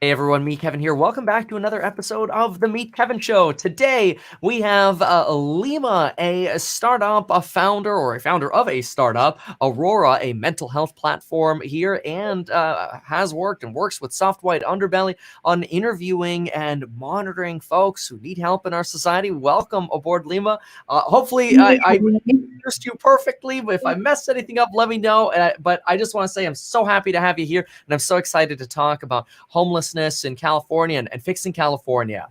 Hey everyone, Meet Kevin here. Welcome back to another episode of the Meet Kevin Show. Today we have Lima, a startup, a founder of a startup, Aurora, a mental health platform here, and has worked and works with Softwhite Underbelly on interviewing and monitoring folks who need help in our society. Welcome aboard, Lima. Hopefully, I introduced you perfectly. If I messed anything up, let me know. But I just want to say I'm so happy to have you here, and I'm so excited to talk about homelessness in California and fixing California.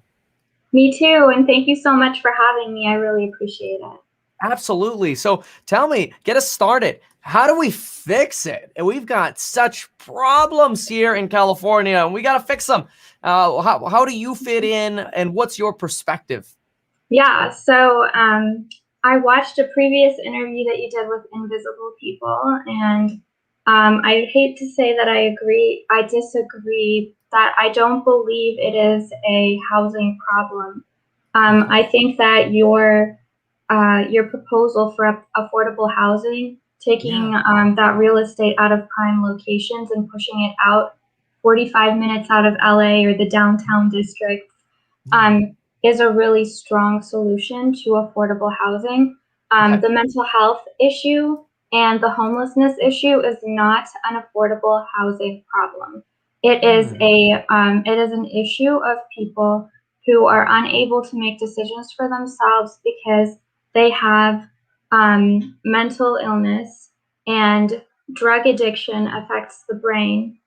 Me too, and thank you so much for having me. I really appreciate it. Absolutely. So tell me, get us started. How do we fix it? And we've got such problems here in California, and we got to fix them. How do you fit in, and what's your perspective? Yeah, so I watched a previous interview that you did with Invisible People, and I hate to say that I agree. I disagree that I don't believe it is a housing problem. I think that your proposal for affordable housing, taking that real estate out of prime locations and pushing it out 45 minutes out of LA or the downtown district, is a really strong solution to affordable housing. The mental health issue and the homelessness issue is not an affordable housing problem. It is an issue of people who are unable to make decisions for themselves because they have mental illness, and drug addiction affects the brain,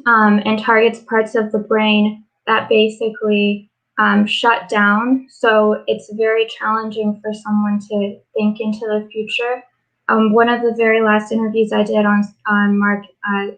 and targets parts of the brain that basically shut down. So it's very challenging for someone to think into the future. One of the very last interviews I did on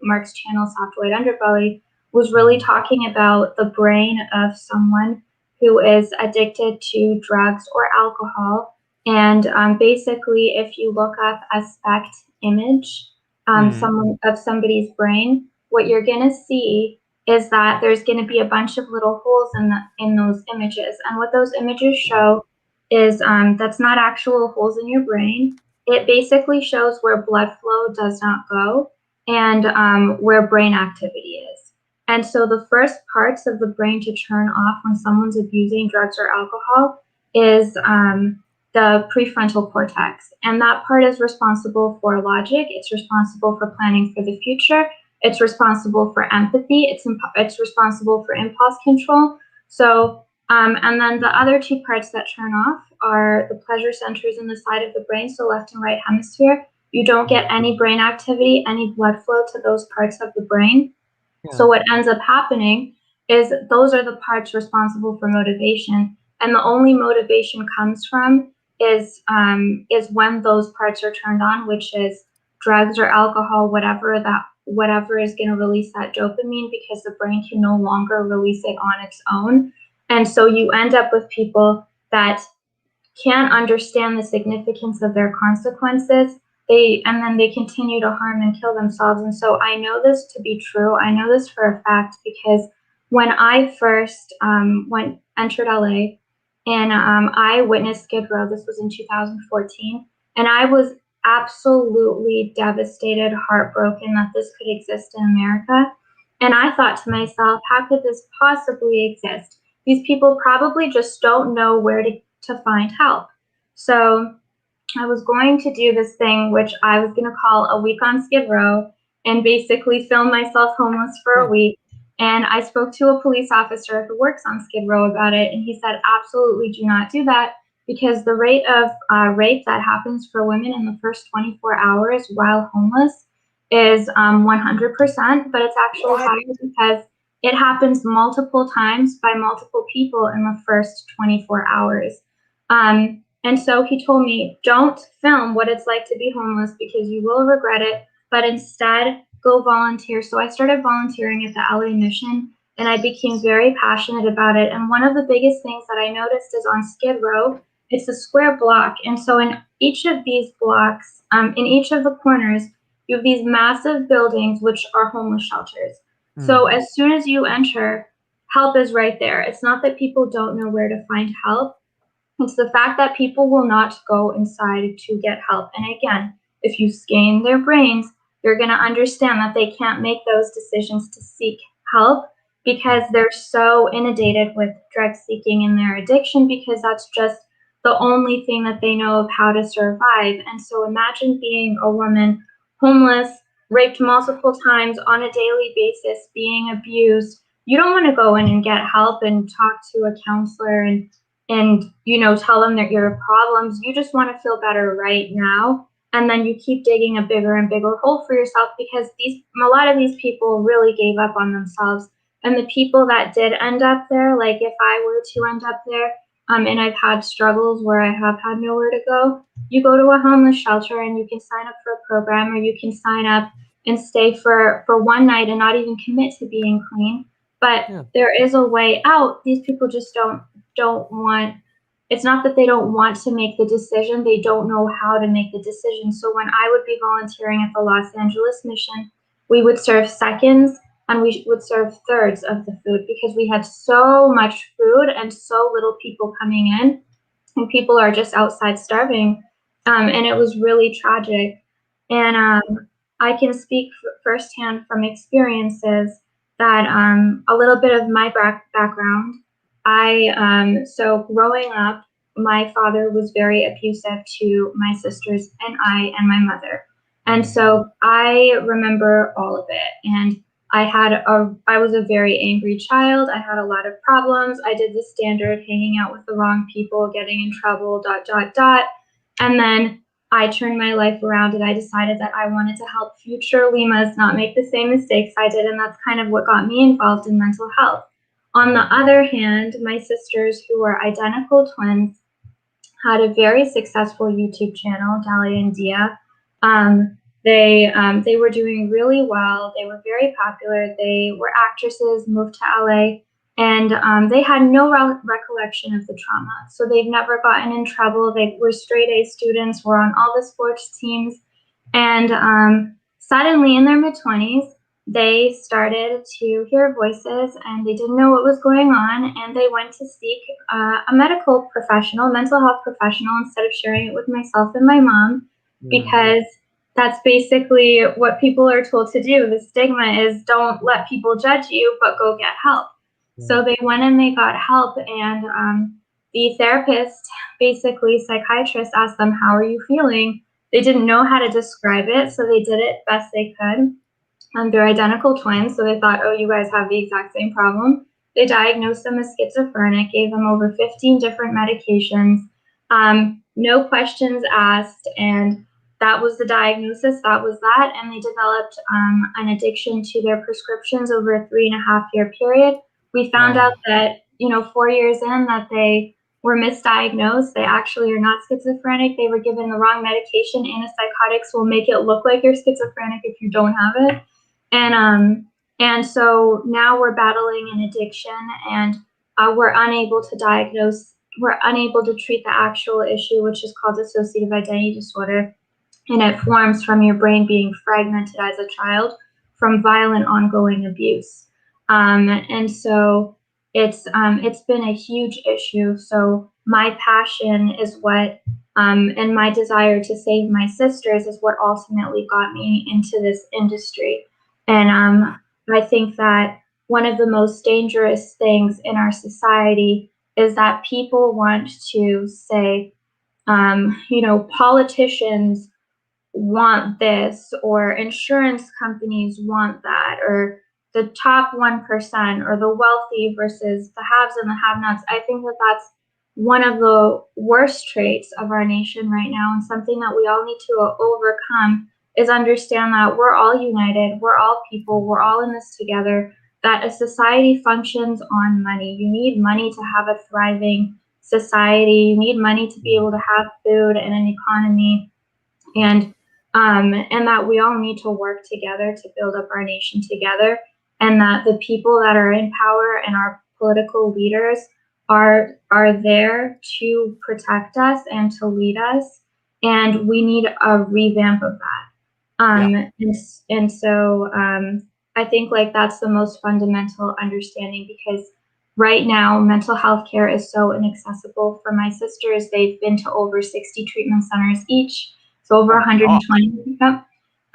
Mark's channel, Softwhite Underbelly, was really talking about the brain of someone who is addicted to drugs or alcohol. And basically, if you look up a SPECT image of somebody's brain, what you're going to see is that there's going to be a bunch of little holes in those images. And what those images show is that's not actual holes in your brain. It basically shows where blood flow does not go, and where brain activity is. And so the first parts of the brain to turn off when someone's abusing drugs or alcohol is the prefrontal cortex. And that part is responsible for logic. It's responsible for planning for the future. It's responsible for empathy. It's responsible for impulse control. So, and then the other two parts that turn off are the pleasure centers in the side of the brain, so left and right hemisphere. You don't get any brain activity, any blood flow to those parts of the brain. So what ends up happening is those are the parts responsible for motivation, and the only motivation comes from is when those parts are turned on, which is drugs or alcohol, whatever is going to release that dopamine, because the brain can no longer release it on its own. And so you end up with people that can't understand the significance of their consequences. And then they continue to harm and kill themselves. And so I know this to be true. I know this for a fact because when I first entered LA, and I witnessed Skid Row, this was in 2014, and I was absolutely devastated, heartbroken that this could exist in America. And I thought to myself, how could this possibly exist? These people probably just don't know where to find help. So I was going to do this thing, which I was going to call a week on Skid Row, and basically film myself homeless for a week. And I spoke to a police officer who works on Skid Row about it, and he said, absolutely do not do that, because the rate of rape that happens for women in the first 24 hours while homeless is 100%, but it's actually higher because it happens multiple times by multiple people in the first 24 hours. And so he told me, don't film what it's like to be homeless because you will regret it, but instead go volunteer. So I started volunteering at the LA Mission, and I became very passionate about it. And one of the biggest things that I noticed is on Skid Row, it's a square block. And so in each of these blocks, in each of the corners, you have these massive buildings, which are homeless shelters. So as soon as you enter, help is right there. It's not that people don't know where to find help. It's the fact that people will not go inside to get help. And again, if you scan their brains, you're going to understand that they can't make those decisions to seek help because they're so inundated with drug seeking and their addiction, because that's just the only thing that they know of how to survive. And so imagine being a woman, homeless, raped multiple times on a daily basis, being abused. You don't want to go in and get help and talk to a counselor and tell them that your problems. You just want to feel better right now. And then you keep digging a bigger and bigger hole for yourself, because a lot of these people really gave up on themselves. And the people that did end up there, like if I were to end up there, and I've had struggles where I have had nowhere to go, you go to a homeless shelter and you can sign up for a program, or you can sign up and stay for one night and not even commit to being clean. But there is a way out. These people just don't want. It's not that they don't want to make the decision, they don't know how to make the decision. So when I would be volunteering at the Los Angeles mission, we would serve seconds and we would serve thirds of the food, because we had so much food and so little people coming in, and people are just outside starving. And it was really tragic. And I can speak firsthand from experiences that a little bit of my background. So growing up, my father was very abusive to my sisters and I and my mother. And so I remember all of it. And I was a very angry child. I had a lot of problems. I did the standard hanging out with the wrong people, getting in trouble, ... And then I turned my life around and I decided that I wanted to help future Limas not make the same mistakes I did. And that's kind of what got me involved in mental health. On the other hand, my sisters, who were identical twins, had a very successful YouTube channel, Dahlia and Dia. They were doing really well. They were very popular. They were actresses, moved to LA, and they had no recollection of the trauma. So they've never gotten in trouble. They were straight A students, were on all the sports teams. And suddenly in their mid-20s, they started to hear voices and they didn't know what was going on, and they went to seek a medical professional, mental health professional, instead of sharing it with myself and my mom, because that's basically what people are told to do. The stigma is don't let people judge you, but go get help. So they went and they got help, and the therapist, basically psychiatrist, asked them, how are you feeling? They didn't know how to describe it, so they did it best they could. They're identical twins, so they thought, oh, you guys have the exact same problem. They diagnosed them as schizophrenic, gave them over 15 different medications, no questions asked, and that was the diagnosis, that was that, and they developed an addiction to their prescriptions over a 3.5-year period. We found out that, 4 years in, that they were misdiagnosed. They actually are not schizophrenic. They were given the wrong medication. Antipsychotics will make it look like you're schizophrenic if you don't have it. And so now we're battling an addiction, and we're unable to diagnose, we're unable to treat the actual issue, which is called dissociative identity disorder. And it forms from your brain being fragmented as a child from violent ongoing abuse. And so it's been a huge issue. So my passion is what, and my desire to save my sisters is what ultimately got me into this industry. And I think that one of the most dangerous things in our society is that people want to say, politicians want this, or insurance companies want that, or the top 1% or the wealthy versus the haves and the have-nots. I think that that's one of the worst traits of our nation right now, and something that we all need to overcome is understand that we're all united, we're all people, we're all in this together, that a society functions on money. You need money to have a thriving society. You need money to be able to have food and an economy, and that we all need to work together to build up our nation together, and that the people that are in power and our political leaders are there to protect us and to lead us, and we need a revamp of that. And so I think like that's the most fundamental understanding, because right now mental health care is so inaccessible for my sisters. They've been to over 60 treatment centers each, so over 120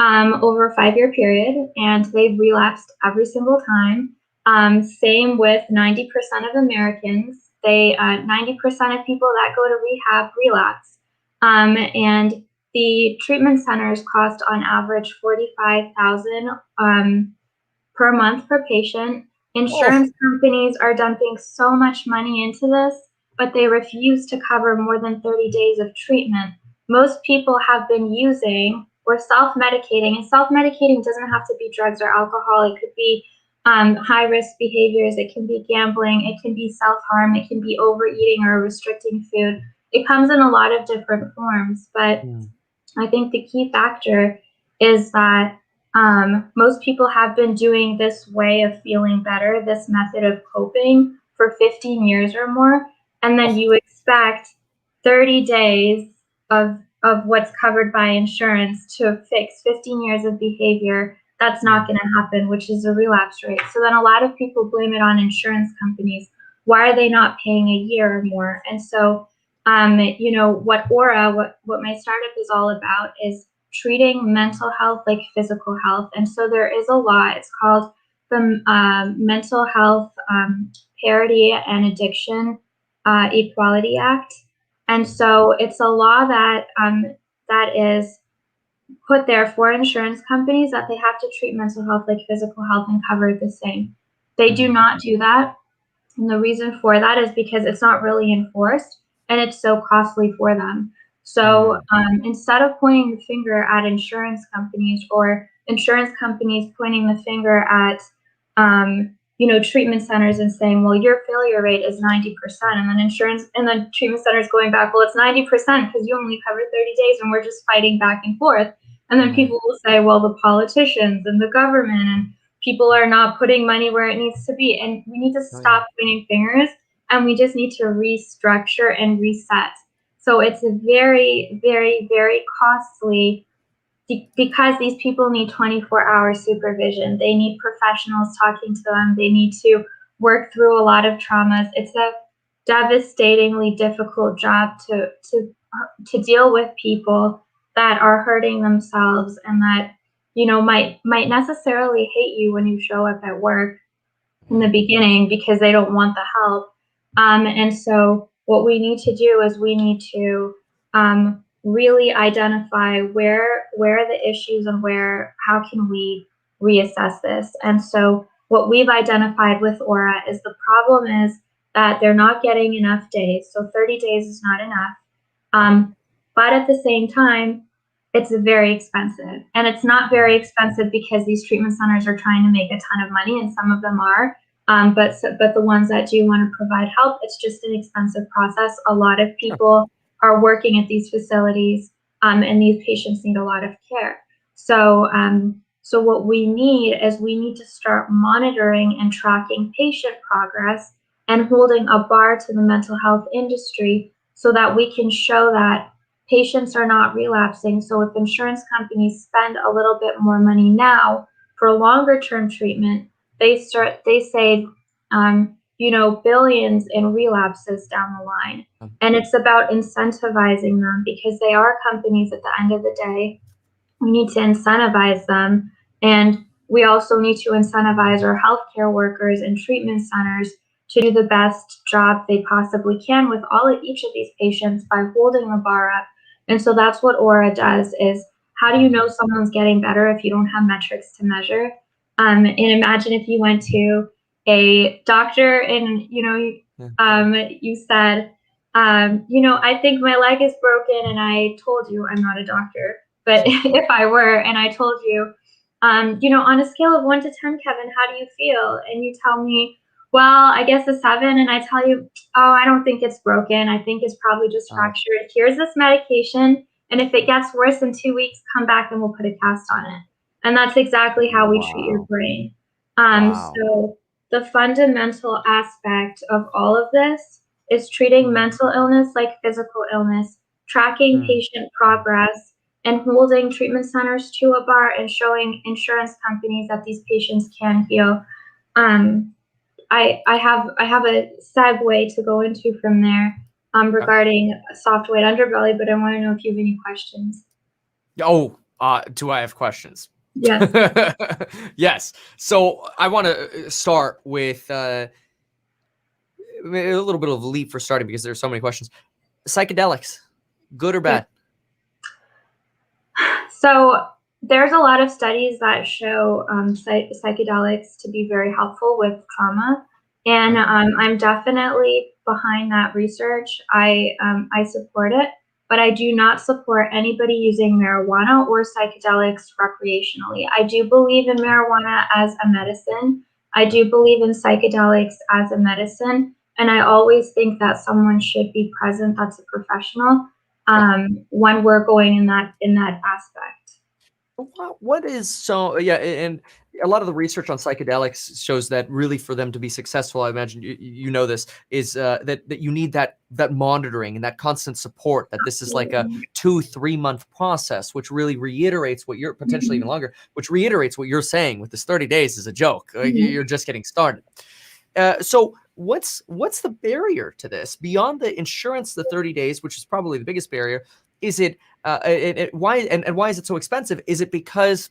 over a 5-year period, and they've relapsed every single time. Same with 90% of Americans. 90% of people that go to rehab relapse. And the treatment centers cost on average 45,000 per month per patient. Oh, Insurance companies are dumping so much money into this, but they refuse to cover more than 30 days of treatment. Most people have been using or self-medicating, and self-medicating doesn't have to be drugs or alcohol. It could be high-risk behaviors. It can be gambling. It can be self-harm. It can be overeating or restricting food. It comes in a lot of different forms, but I think the key factor is that most people have been doing this way of feeling better, this method of coping for 15 years or more. And then oh, you expect 30 days of what's covered by insurance to fix 15 years of behavior. That's not going to happen, which is a relapse rate. So then a lot of people blame it on insurance companies. Why are they not paying a year or more? And so what Aura, what my startup is all about is treating mental health like physical health. And so there is a law. It's called the Mental Health Parity and Addiction Equality Act. And so it's a law that is put there for insurance companies that they have to treat mental health like physical health and cover it the same. They do not do that. And the reason for that is because it's not really enforced and it's so costly for them. So instead of pointing the finger at insurance companies or insurance companies pointing the finger at, treatment centers and saying, well, your failure rate is 90%. And then treatment centers going back, well, it's 90% because you only cover 30 days and we're just fighting back and forth. And then people will say, well, the politicians and the government and people are not putting money where it needs to be. And we need to stop pointing fingers and we just need to restructure and reset. So it's a very, very, very costly because these people need 24-hour supervision. They need professionals talking to them. They need to work through a lot of traumas. It's a devastatingly difficult job to deal with people that are hurting themselves and that might necessarily hate you when you show up at work in the beginning because they don't want the help. And so what we need to do is we need to really identify where are the issues and how can we reassess this. And so what we've identified with Aura is the problem is that they're not getting enough days. So 30 days is not enough. But at the same time, it's very expensive. And it's not very expensive because these treatment centers are trying to make a ton of money, and some of them are. But the ones that do want to provide help, it's just an expensive process. A lot of people are working at these facilities, and these patients need a lot of care. So what we need is we need to start monitoring and tracking patient progress and holding a bar to the mental health industry so that we can show that patients are not relapsing. So if insurance companies spend a little bit more money now for longer term treatment, they save billions in relapses down the line. And it's about incentivizing them because they are companies at the end of the day. We need to incentivize them. And we also need to incentivize our healthcare workers and treatment centers to do the best job they possibly can with each of these patients by holding the bar up. And so that's what Aura does is how do you know someone's getting better if you don't have metrics to measure? And imagine if you went to a doctor and, you said, I think my leg is broken and I told you I'm not a doctor. But if I were and I told you, on a scale of 1 to 10, Kevin, how do you feel? And you tell me, well, I guess a 7. And I tell you, oh, I don't think it's broken. I think it's probably just fractured. Here's this medication. And if it gets worse in 2 weeks, come back and we'll put a cast on it. And that's exactly how we treat your brain. So the fundamental aspect of all of this is treating mental illness like physical illness, tracking patient progress, and holding treatment centers to a bar and showing insurance companies that these patients can heal. I have a segue to go into from there regarding soft white underbelly, but I want to know if you have any questions. Oh, do I have questions? Yes. Yes. So I want to start with a little bit of a leap for starting because there's so many questions. Psychedelics, good or bad? So there's a lot of studies that show psychedelics to be very helpful with trauma, and I'm definitely behind that research. I support it, but I do not support anybody using marijuana or psychedelics recreationally. I do believe in marijuana as a medicine. I do believe in psychedelics as a medicine, and I always think that someone should be present that's a professional when we're going in that aspect. What is so and a lot of the research on psychedelics shows that really for them to be successful, I imagine you know this, is that you need that monitoring and that constant support, that this is like a 2-3 month process, which really reiterates what you're potentially even longer, which reiterates what you're saying with this 30 days is a joke. You're just getting started. So what's the barrier to this beyond the insurance, the 30 days, which is probably the biggest barrier? Is it why and why is it so expensive? Is it because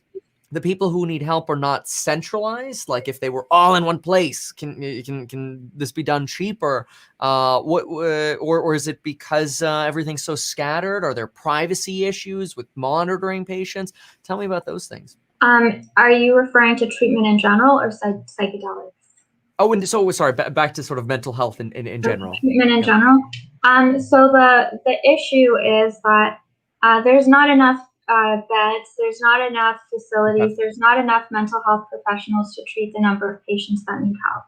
the people who need help are not centralized? Like if they were all in one place, can this be done cheaper? Or is it because everything's so scattered? Are there privacy issues with monitoring patients? Tell me about those things. Are you referring to treatment in general or psychedelics? Oh, and so sorry, back to sort of mental health in general. Treatment in general. So the issue is that there's not enough beds, there's not enough facilities, there's not enough mental health professionals to treat the number of patients that need help.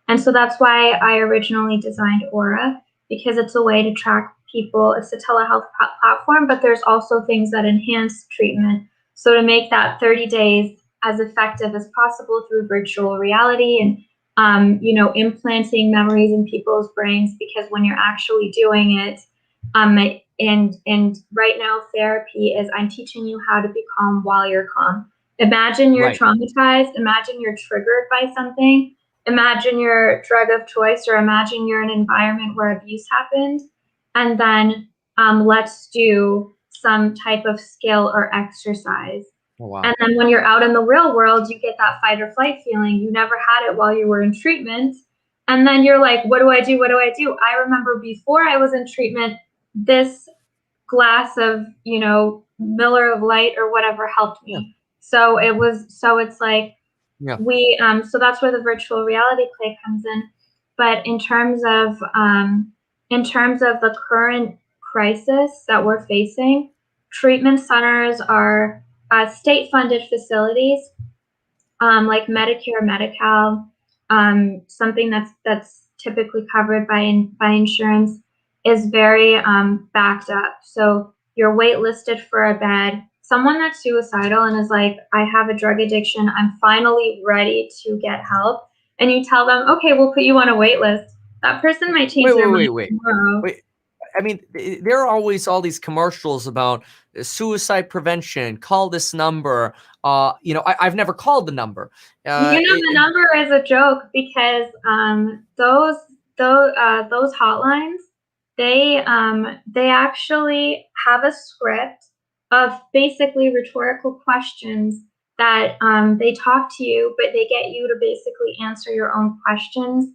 And so that's why I originally designed Aura, because it's a way to track people. It's a telehealth platform, but there's also things that enhance treatment. So to make that 30 days as effective as possible through virtual reality and implanting memories in people's brains, because when you're actually doing it, and right now therapy is I'm teaching you how to be calm while you're calm. Imagine you're traumatized, imagine you're triggered by something, imagine your drug of choice, or imagine you're in an environment where abuse happened, and then let's do some type of skill or exercise. Oh, wow. And then when you're out in the real world, you get that fight or flight feeling. You never had it while you were in treatment. And then you're like, what do I do? What do I do? I remember before I was in treatment, this glass of, Miller of Light or whatever helped me. Yeah. So it's like, so that's where the virtual reality play comes in. But in terms of the current crisis that we're facing, treatment centers are state-funded facilities, like Medicare, Medi-Cal, something that's typically covered by insurance, is very backed up. So you're waitlisted for a bed. Someone that's suicidal and is like, I have a drug addiction, I'm finally ready to get help, and you tell them, okay, we'll put you on a wait list. That person might change their mind tomorrow. Wait. I mean, there are always all these commercials about suicide prevention. Call this number. I've never called the number. The number is a joke, because those hotlines, they actually have a script of basically rhetorical questions that they talk to you, but they get you to basically answer your own questions,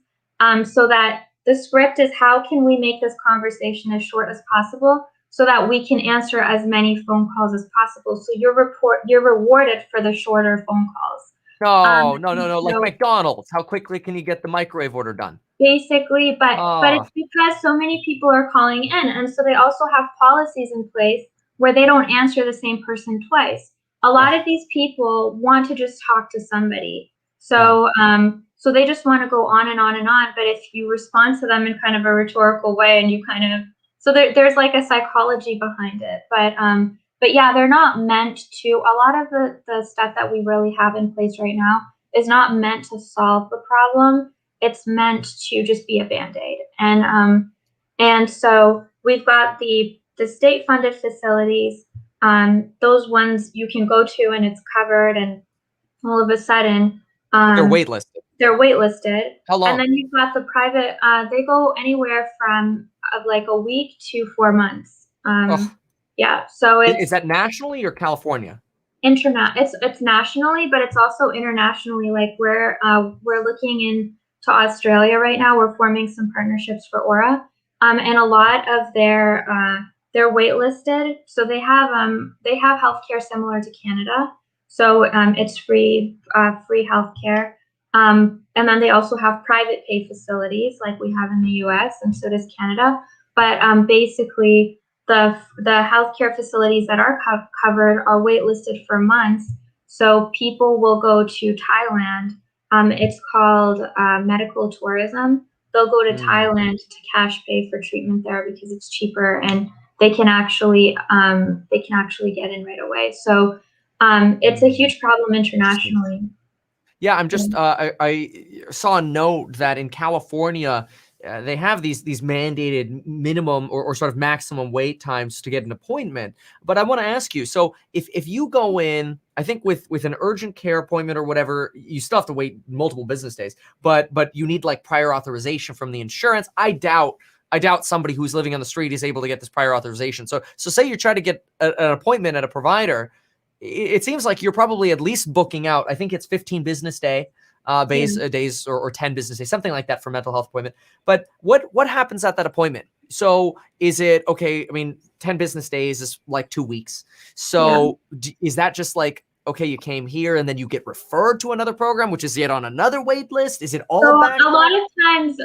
so that the script is, how can we make this conversation as short as possible so that we can answer as many phone calls as possible. So you're rewarded for the shorter phone calls. No. Like McDonald's, how quickly can you get the microwave order done? Basically, but it's because so many people are calling in, and so they also have policies in place where they don't answer the same person twice. A lot of these people want to just talk to somebody. So so they just want to go on and on and on. But if you respond to them in kind of a rhetorical way, and you kind of, so there's like a psychology behind it. But yeah, they're not meant to, a lot of the stuff that we really have in place right now is not meant to solve the problem. It's meant to just be a Band-Aid. And so we've got the state-funded facilities, those ones you can go to and it's covered, and all of a sudden they're waitlisted. They're waitlisted. How long? And then you've got the private, they go anywhere from like a week to 4 months. Yeah, so is that nationally or California? It's nationally, but it's also internationally. Like we're looking into Australia right now. We're forming some partnerships for Aura, and a lot of they're waitlisted, so they have healthcare similar to Canada. So it's free healthcare. And then they also have private pay facilities like we have in the U.S. and so does Canada. But basically, the healthcare facilities that are covered are waitlisted for months. So people will go to Thailand. It's called medical tourism. They'll go to Thailand to cash pay for treatment there because it's cheaper and they can actually get in right away. So it's a huge problem internationally. Yeah, I'm just I saw a note that in California they have these mandated minimum or sort of maximum wait times to get an appointment. But I want to ask you, so if you go in, I think with an urgent care appointment or whatever, you still have to wait multiple business days, but you need like prior authorization from the insurance. I doubt somebody who's living on the street is able to get this prior authorization. So say you try to get an appointment at a provider, it seems like you're probably at least booking out. I think it's 15 business days or 10 business days, something like that for mental health appointment. But what happens at that appointment? So is it okay? I mean, 10 business days is like 2 weeks. So is that just like, okay, you came here and then you get referred to another program, which is yet on another wait list? Is it all So back? a lot of times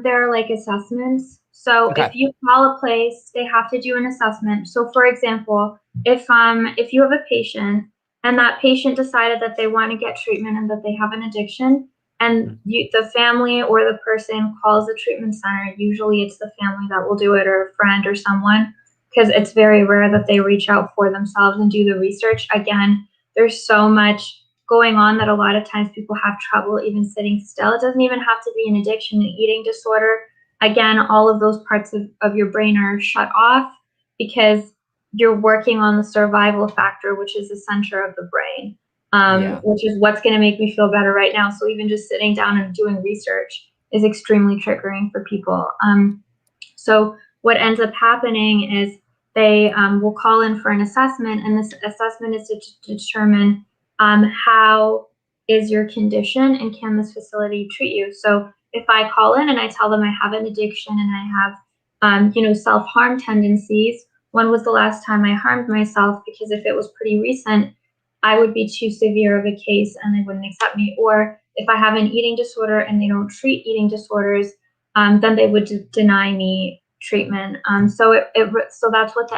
there are like assessments. So Okay. if you call a place, they have to do an assessment. So for example, if you have a patient and that patient decided that they want to get treatment and that they have an addiction, and the family or the person calls the treatment center, usually it's the family that will do it or a friend or someone, because it's very rare that they reach out for themselves and do the research. Again, there's so much going on that a lot of times people have trouble even sitting still. It doesn't even have to be an addiction, an eating disorder. Again, all of those parts of your brain are shut off because you're working on the survival factor, which is the center of the brain, which is what's going to make me feel better right now. So even just sitting down and doing research is extremely triggering for people. So what ends up happening is they will call in for an assessment, and this assessment is to determine how is your condition and can this facility treat you. So if I call in and I tell them I have an addiction and I have self-harm tendencies, when was the last time I harmed myself? Because if it was pretty recent, I would be too severe of a case and they wouldn't accept me. Or if I have an eating disorder and they don't treat eating disorders, then they would deny me treatment. So that's what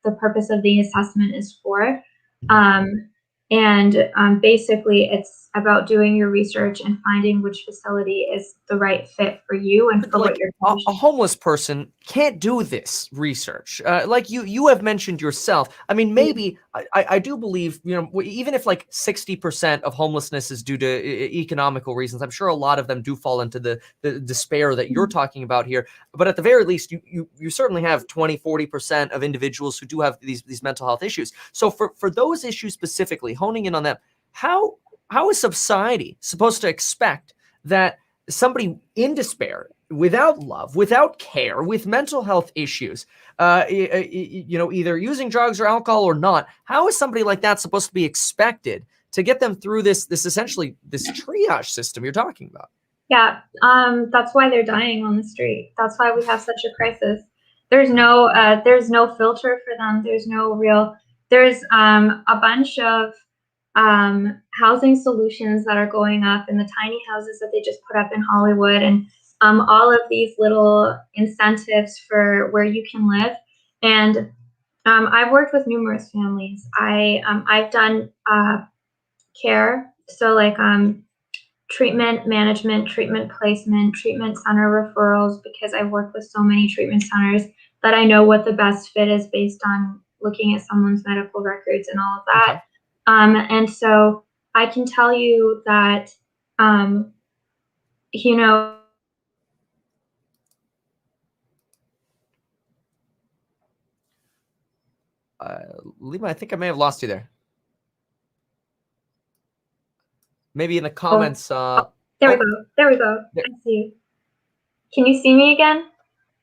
the purpose of the assessment is for. And basically, it's about doing your research and finding which facility is the right fit for you and for what Like your a homeless person can't do this research. Like you have mentioned yourself. I mean, maybe I do believe, even if like 60% of homelessness is due to economical reasons, I'm sure a lot of them do fall into the despair that you're talking about here. But at the very least, you certainly have 20-40% of individuals who do have these mental health issues. So for those issues specifically, honing in on them, how is society supposed to expect that somebody in despair, without love, without care, with mental health issues, either using drugs or alcohol or not, how is somebody like that supposed to be expected to get them through this essentially this triage system you're talking about? Yeah, that's why they're dying on the street. That's why we have such a crisis. There's no filter for them. There's a bunch of housing solutions that are going up in the tiny houses that they just put up in Hollywood, and all of these little incentives for where you can live. And I've worked with numerous families. I've done care, so like treatment management, treatment placement, treatment center referrals, because I work with so many treatment centers that I know what the best fit is based on looking at someone's medical records and all of that. Okay. And so I can tell you that, you know, Lima, I think I may have lost you there. Maybe in the comments. There we go. There we go. I see. Can you see me again?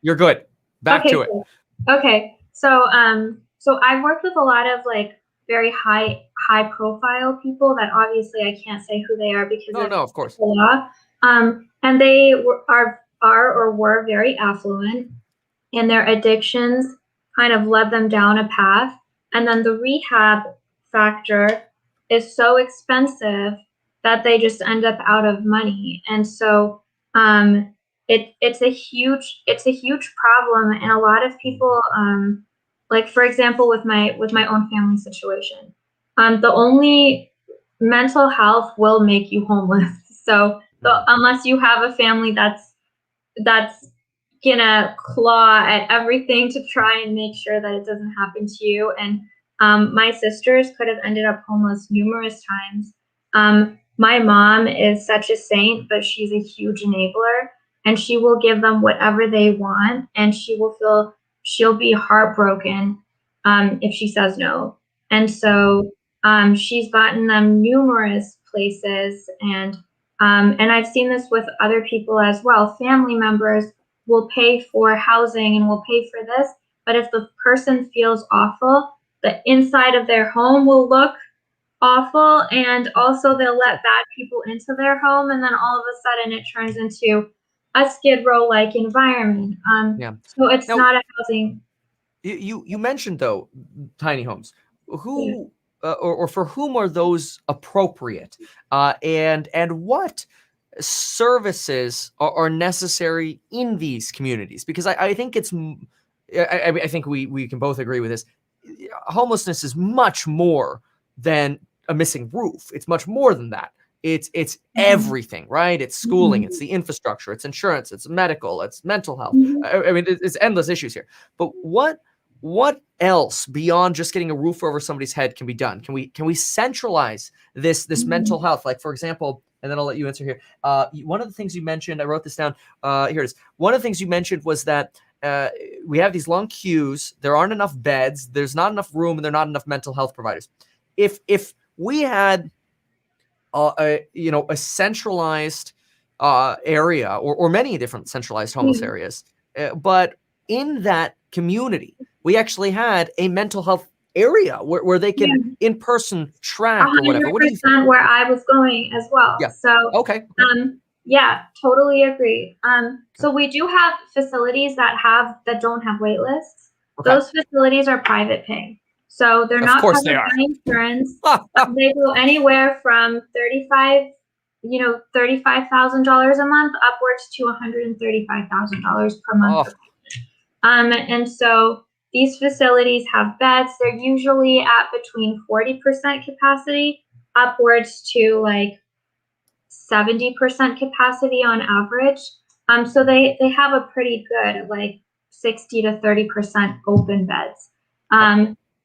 You're good. Back to it. Cool. Okay. So I've worked with a lot of like very high profile people that obviously I can't say who they are because No, of no, of course. the law. And they are or were very affluent, and their addictions kind of led them down a path. And then the rehab factor is so expensive that they just end up out of money. And so it's a huge problem. And a lot of people, like for example, with my own family situation, the only mental health will make you homeless. So unless you have a family that's gonna claw at everything to try and make sure that it doesn't happen to you. And my sisters could have ended up homeless numerous times. My mom is such a saint, but she's a huge enabler, and she will give them whatever they want, and she'll be heartbroken if she says no. And so she's gotten them numerous places, and I've seen this with other people as well. Family members will pay for housing and will pay for this, but if the person feels awful, the inside of their home will look awful, and also they'll let bad people into their home, and then all of a sudden it turns into a Skid Row like environment. Yeah. So it's Now, not a housing. you mentioned though tiny homes. Yeah. Who or for whom are those appropriate? And what services are necessary in these communities? Because I think I think we can both agree with this. Homelessness is much more than a missing roof. It's much more than that. It's everything, right? It's schooling, it's the infrastructure, it's insurance, it's medical, it's mental health. I mean, it's endless issues here. But what else beyond just getting a roof over somebody's head can be done? Can we centralize this mental health? Like, for example, and then I'll let you answer here. One of the things you mentioned, I wrote this down. Here it is. One of the things you mentioned was that we have these long queues. There aren't enough beds. There's not enough room, and there are not enough mental health providers. If we had a centralized area, or many different centralized homeless areas, but in that community, we actually had a mental health area where they can in person track or whatever. What do you think? 100% where I was going as well. Yeah. So Okay. yeah, totally agree. So we do have facilities that don't have wait lists. Okay. Those facilities are private pay. So they're not course covered they are. by insurance. They go anywhere from $35,000 a month upwards to $135,000 per month. Oh, And so these facilities have beds. They're usually at between 40% capacity upwards to like 70% capacity on average. So they have a pretty good like 60 to 30% open beds.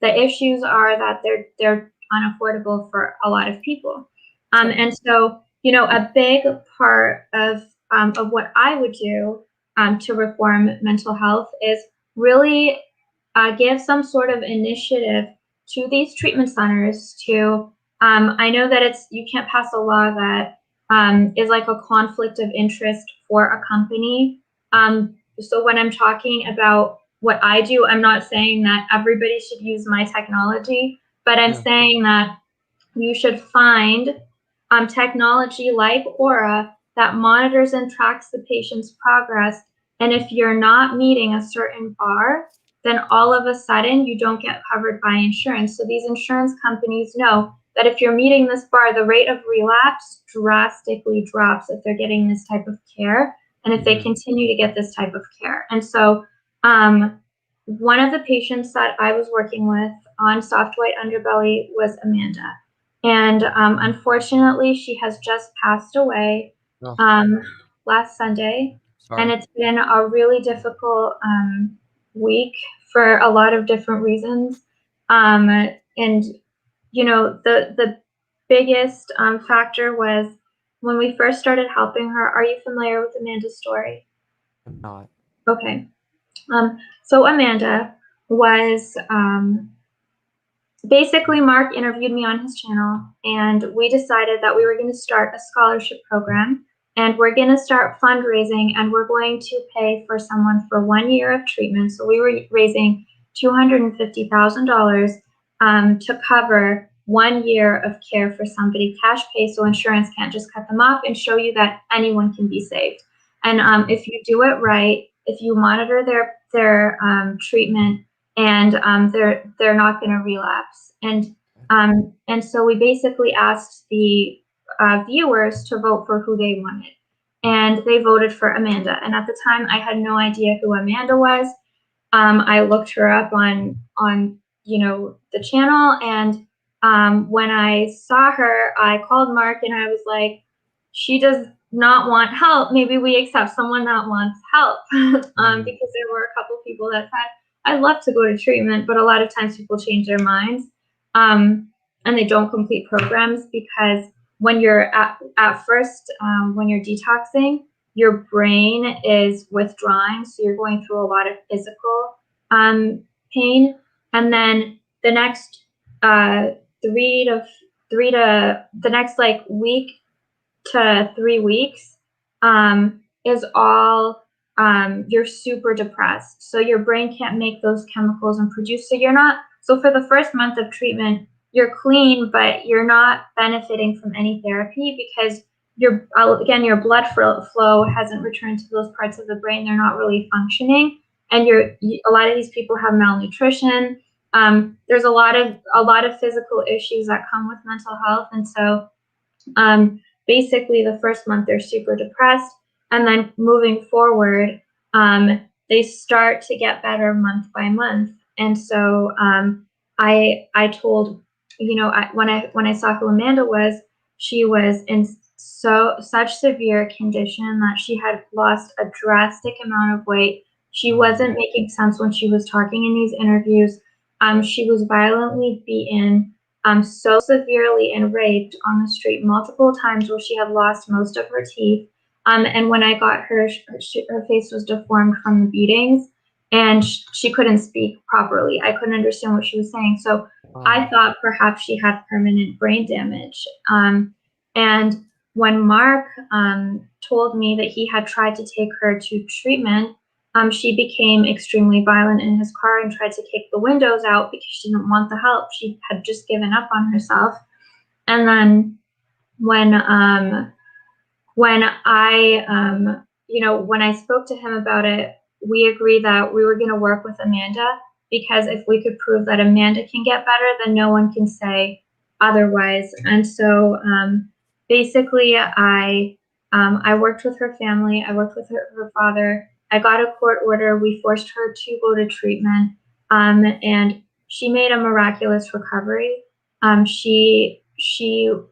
The issues are that they're unaffordable for a lot of people. And so, a big part of what I would do to reform mental health is really give some sort of initiative to these treatment centers to I know that you can't pass a law that is like a conflict of interest for a company. So when I'm talking about what I do, I'm not saying that everybody should use my technology, but I'm saying that you should find technology like Aura that monitors and tracks the patient's progress. And if you're not meeting a certain bar, then all of a sudden you don't get covered by insurance. So these insurance companies know that if you're meeting this bar, the rate of relapse drastically drops if they're getting this type of care and if they continue to get this type of care. And so one of the patients that I was working with on Soft White Underbelly was Amanda. And unfortunately, she has just passed away last Sunday. sorry. And it's been a really difficult week for a lot of different reasons. And, the biggest factor was when we first started helping her. Are you familiar with Amanda's story? I'm not. Okay. So Amanda was basically, Mark interviewed me on his channel, and we decided that we were going to start a scholarship program, and we're going to start fundraising, and we're going to pay for someone for 1 year of treatment. So we were raising $250,000 to cover 1 year of care for somebody, cash pay, so insurance can't just cut them off, and show you that anyone can be saved. And if you do it right, if you monitor their treatment, and they're not going to relapse. And so we basically asked the viewers to vote for who they wanted, and they voted for Amanda. And at the time, I had no idea who Amanda was. I looked her up on the channel, and when I saw her, I called Mark and I was like, she does not want help. Maybe we accept someone that wants help. Because there were a couple people that said, I'd love to go to treatment, but a lot of times people change their minds, and they don't complete programs, because when you're at first, when you're detoxing, your brain is withdrawing, so you're going through a lot of physical pain, and then the next the next like week to 3 weeks is all you're super depressed, so your brain can't make those chemicals and produce, so for the first month of treatment you're clean, but you're not benefiting from any therapy, because your blood flow hasn't returned to those parts of the brain. They're not really functioning, and a lot of these people have malnutrition. There's a lot of physical issues that come with mental health, and so basically the first month they're super depressed, and then moving forward, they start to get better month by month. And so I told, when I saw who Amanda was, she was in such severe condition that she had lost a drastic amount of weight. She wasn't making sense when she was talking in these interviews. She was violently beaten, so severely, and raped on the street multiple times, where she had lost most of her teeth. And when I got her, her face was deformed from the beatings, and she couldn't speak properly. I couldn't understand what she was saying. So I thought perhaps she had permanent brain damage. And when Mark told me that he had tried to take her to treatment, she became extremely violent in his car and tried to kick the windows out because she didn't want the help. She had just given up on herself. And then when I spoke to him about it, we agreed that we were going to work with Amanda, because if we could prove that Amanda can get better, then no one can say otherwise. And so basically I worked with her family. I worked with her father. I got a court order. We forced her to go to treatment, and she made a miraculous recovery. She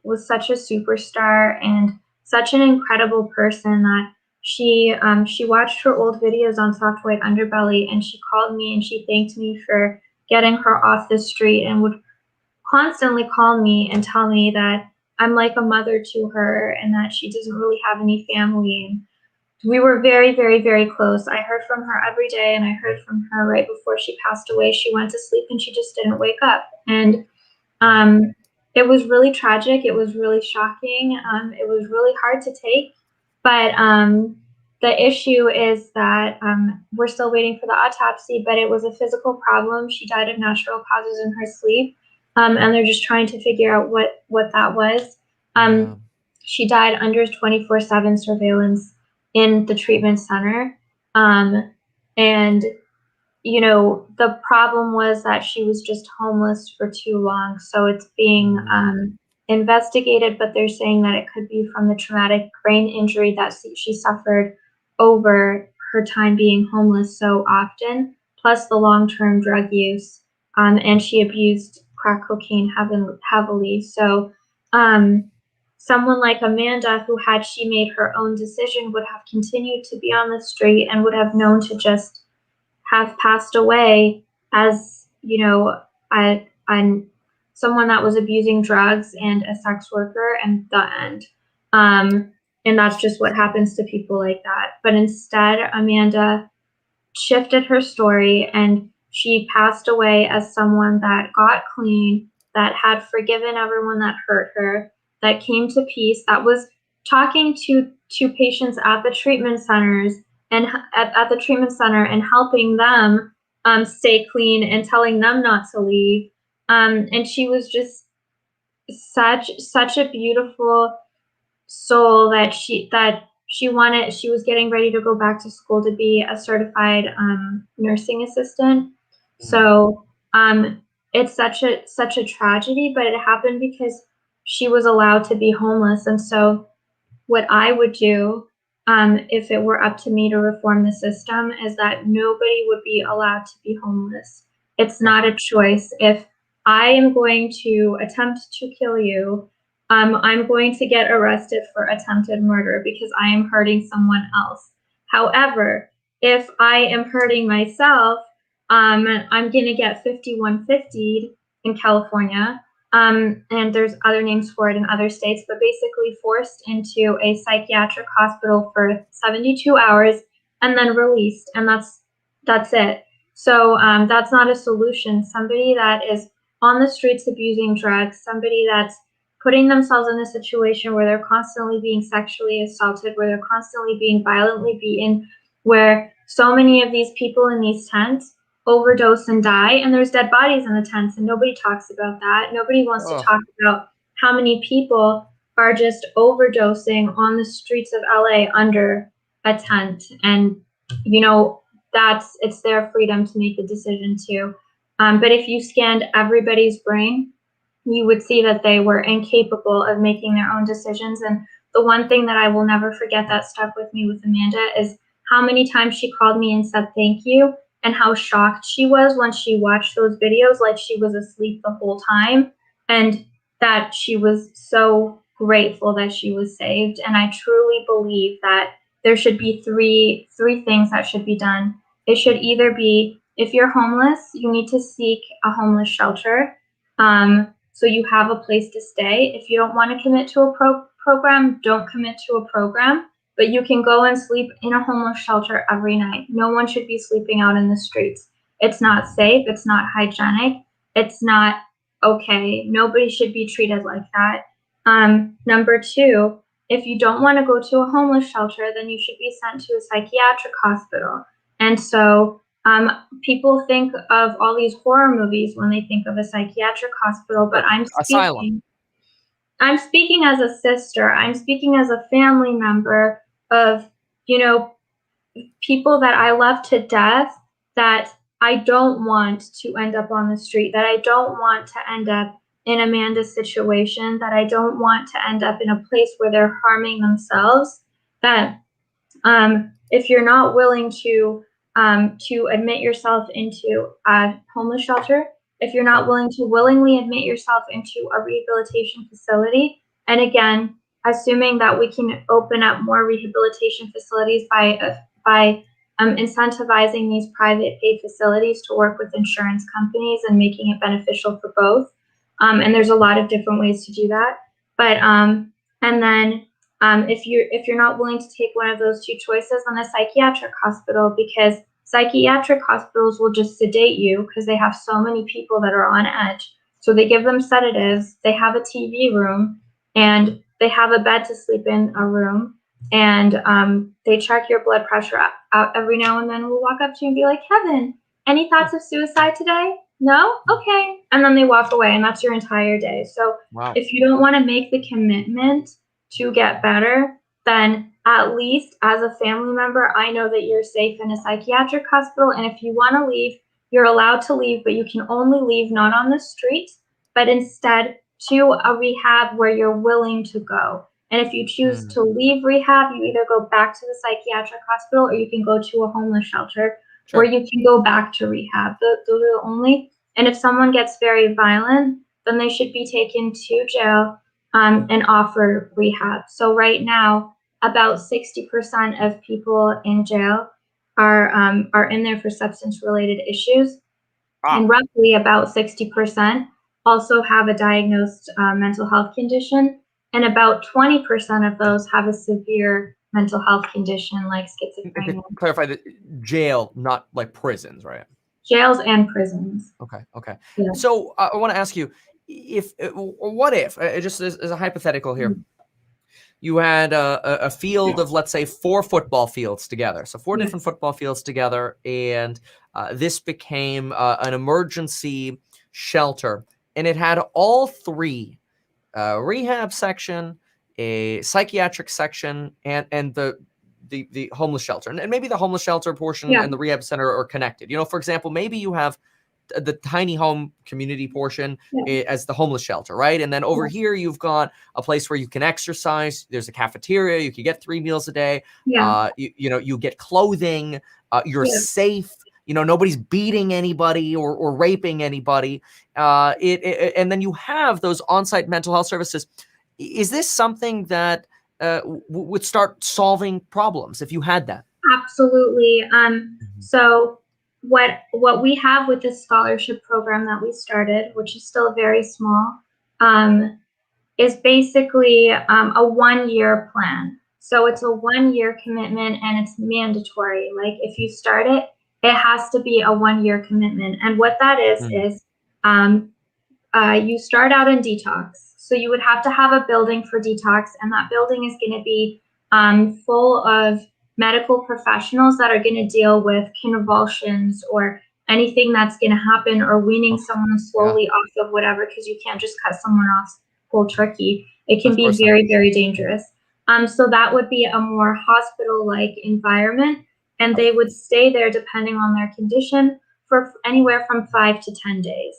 was such a superstar and such an incredible person that she watched her old videos on Soft White Underbelly, and she called me and she thanked me for getting her off the street, and would constantly call me and tell me that I'm like a mother to her and that she doesn't really have any family. And we were very, very, very close. I heard from her every day, and I heard from her right before she passed away. She went to sleep and she just didn't wake up. And it was really tragic. It was really shocking. It was really hard to take. But the issue is that we're still waiting for the autopsy, but it was a physical problem. She died of natural causes in her sleep. And they're just trying to figure out what that was. She died under 24/7 surveillance in the treatment center. And the problem was that she was just homeless for too long. So it's being investigated, but they're saying that it could be from the traumatic brain injury that she suffered over her time being homeless so often, plus the long-term drug use. And she abused crack cocaine heavily. So someone like Amanda, who, had she made her own decision, would have continued to be on the street and would have known to just have passed away as, someone that was abusing drugs and a sex worker, and the end. And that's just what happens to people like that. But instead, Amanda shifted her story, and she passed away as someone that got clean, that had forgiven everyone that hurt her, that came to peace, that was talking to patients at the treatment centers and at the treatment center and helping them stay clean and telling them not to leave. And she was just such a beautiful soul that she was getting ready to go back to school to be a certified nursing assistant. Mm. So it's such a tragedy, but it happened because she was allowed to be homeless. And so what I would do, if it were up to me to reform the system, is that nobody would be allowed to be homeless. It's Okay. not a choice. If I am going to attempt to kill you, I'm going to get arrested for attempted murder because I am hurting someone else. However, if I am hurting myself, I'm going to get 5150 in California, and there's other names for it in other states, but basically forced into a psychiatric hospital for 72 hours and then released, and that's it. So that's not a solution. Somebody that is on the streets abusing drugs, somebody that's putting themselves in a situation where they're constantly being sexually assaulted, where they're constantly being violently beaten, where so many of these people in these tents overdose and die, and there's dead bodies in the tents, and nobody talks about that. Nobody wants to Oh, talk about how many people are just overdosing on the streets of LA under a tent. And you know, it's their freedom to make the decision too. But if you scanned everybody's brain, you would see that they were incapable of making their own decisions. And the one thing that I will never forget that stuck with me with Amanda is how many times she called me and said thank you, and how shocked she was when she watched those videos, like she was asleep the whole time, and that she was so grateful that she was saved. And I truly believe that there should be three things that should be done. It should either be, if you're homeless, you need to seek a homeless shelter. So you have a place to stay. If you don't want to commit to a program, don't commit to a program, but you can go and sleep in a homeless shelter every night. No one should be sleeping out in the streets. It's not safe. It's not hygienic. It's not okay. Nobody should be treated like that. Number two, if you don't want to go to a homeless shelter, then you should be sent to a psychiatric hospital. And so people think of all these horror movies when they think of a psychiatric hospital, but sure. Asylum. I'm speaking as a sister. I'm speaking as a family member of, you know, people that I love to death, that I don't want to end up on the street, that I don't want to end up in Amanda's situation, that I don't want to end up in a place where they're harming themselves. That if you're not willing to admit yourself into a homeless shelter, if you're not willing to willingly admit yourself into a rehabilitation facility, and again, assuming that we can open up more rehabilitation facilities by incentivizing these private paid facilities to work with insurance companies and making it beneficial for both. And there's a lot of different ways to do that. But and then if you're not willing to take one of those two choices, then a psychiatric hospital, because psychiatric hospitals will just sedate you because they have so many people that are on edge. So they give them sedatives, they have a TV room, and they have a bed to sleep in a room, and they check your blood pressure out every now and then. We'll walk up to you and be like, Kevin, any thoughts of suicide today? No? Okay. And then they walk away, and that's your entire day. So Wow. if you don't want to make the commitment to get better, then at least as a family member, I know that you're safe in a psychiatric hospital. And if you want to leave, you're allowed to leave, but you can only leave not on the street, but instead to a rehab where you're willing to go. And if you choose Mm, to leave rehab, you either go back to the psychiatric hospital or you can go to a homeless shelter where sure. you can go back to rehab. Those are the only. And if someone gets very violent, then they should be taken to jail and offer rehab. So right now, about 60% of people in jail are in there for substance-related issues, Wow. and roughly about 60% also have a diagnosed mental health condition, and about 20% of those have a severe mental health condition like To schizophrenia. clarify, the jail, not like prisons, right? Jails and prisons. Okay. Okay. Yeah. So I want to ask you, if what if just as a hypothetical here, you had a field of, let's say, 4 football fields together. So 4 different football fields together. And this became an emergency shelter, and it had all three, rehab section, a psychiatric section, and the homeless shelter. And maybe the homeless shelter portion Yeah. and the rehab center are connected. You know, for example, maybe you have the tiny home community portion Yeah. as the homeless shelter, right? And then over here, you've got a place where you can exercise. There's a cafeteria. You can get 3 meals a day. Yeah. You get clothing. You're Yeah. safe. You know, nobody's beating anybody or raping anybody. And then you have those on-site mental health services. Is this something that would start solving problems if you had that? Absolutely. Mhm. So what we have with this scholarship program that we started, which is still very small, is basically a 1-year plan. So it's a 1-year commitment and it's mandatory. Like if you start it, it has to be a 1-year commitment. And what that is um, you start out in detox. So you would have to have a building for detox, and that building is going to be full of medical professionals that are going to deal with convulsions or anything that's going to happen, or weaning Oof, someone yeah, slowly off of whatever, because you can't just cut someone off cold turkey. It can of be course not. very, very dangerous. So that would be a more hospital-like environment, and they would stay there depending on their condition for anywhere from 5 to 10 days.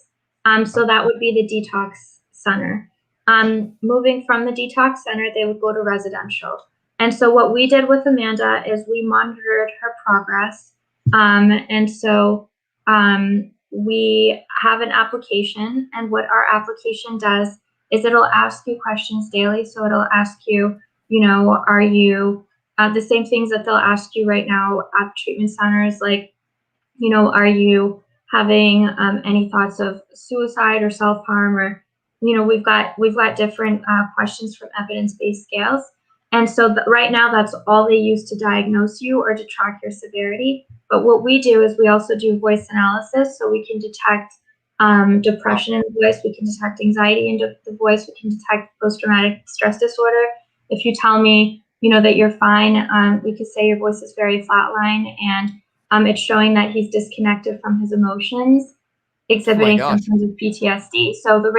So that would be the detox center. Moving from the detox center, they would go to residential. And so what we did with Amanda is we monitored her progress. And so we have an application, and what our application does is it'll ask you questions daily. So it'll ask you, are you the same things that they'll ask you right now at treatment centers, like, are you having any thoughts of suicide or self-harm, or we've got different questions from evidence-based scales. And so right now that's all they use to diagnose you or to track your severity. But what we do is we also do voice analysis, so we can detect Wow. depression in the voice, we can detect anxiety in the voice, we can detect post-traumatic stress disorder. If you tell me that you're fine, we could say your voice is very flatline, and it's showing that he's disconnected from his emotions, Oh my exhibiting gosh. symptoms of PTSD. So Sure. the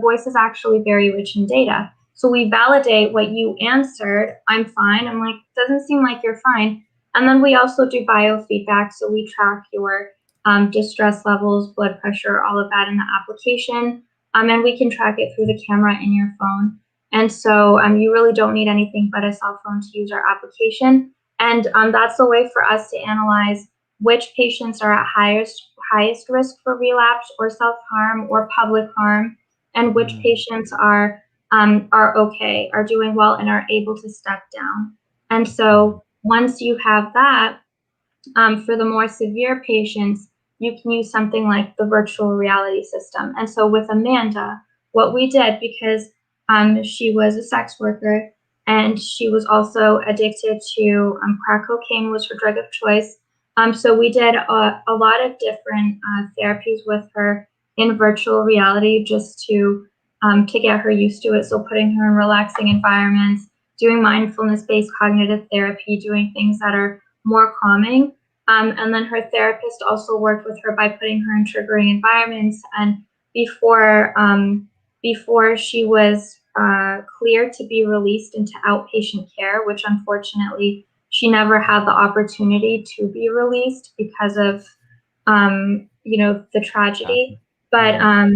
voice is actually very rich in data. So we validate what you answered. I'm fine. I'm like, doesn't seem like you're fine. And then we also do biofeedback. So we track your distress levels, blood pressure, all of that in the application. And we can track it through the camera in your phone. And so you really don't need anything but a cell phone to use our application. And that's a way for us to analyze which patients are at highest risk for relapse or self-harm or public harm, and which Mm. patients are okay, are doing well, and are able to step down. And Mhm. so once you have that, for the more severe patients, you can use something like the virtual reality system. And so with Amanda, what we did, because she was a sex worker and she was also addicted to crack cocaine was her drug of choice. So we did a lot of different therapies with her in virtual reality, just to get her used to it. So putting her in relaxing environments, doing mindfulness-based cognitive therapy, doing things that are more calming. And then her therapist also worked with her by putting her in triggering environments. And before she was cleared to be released into outpatient care, which unfortunately she never had the opportunity to be released because of the tragedy. Gotcha. But Yeah.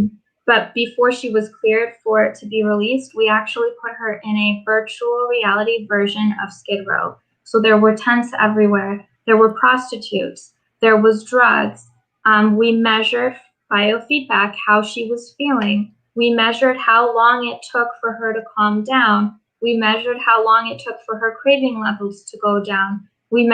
but before she was cleared for it to be released, we actually put her in a virtual reality version of Skid Row. So there were tents everywhere. There were prostitutes. There was drugs. We measured biofeedback, how she was feeling. We measured how long it took for her to calm down. We measured how long it took for her craving levels to go down. We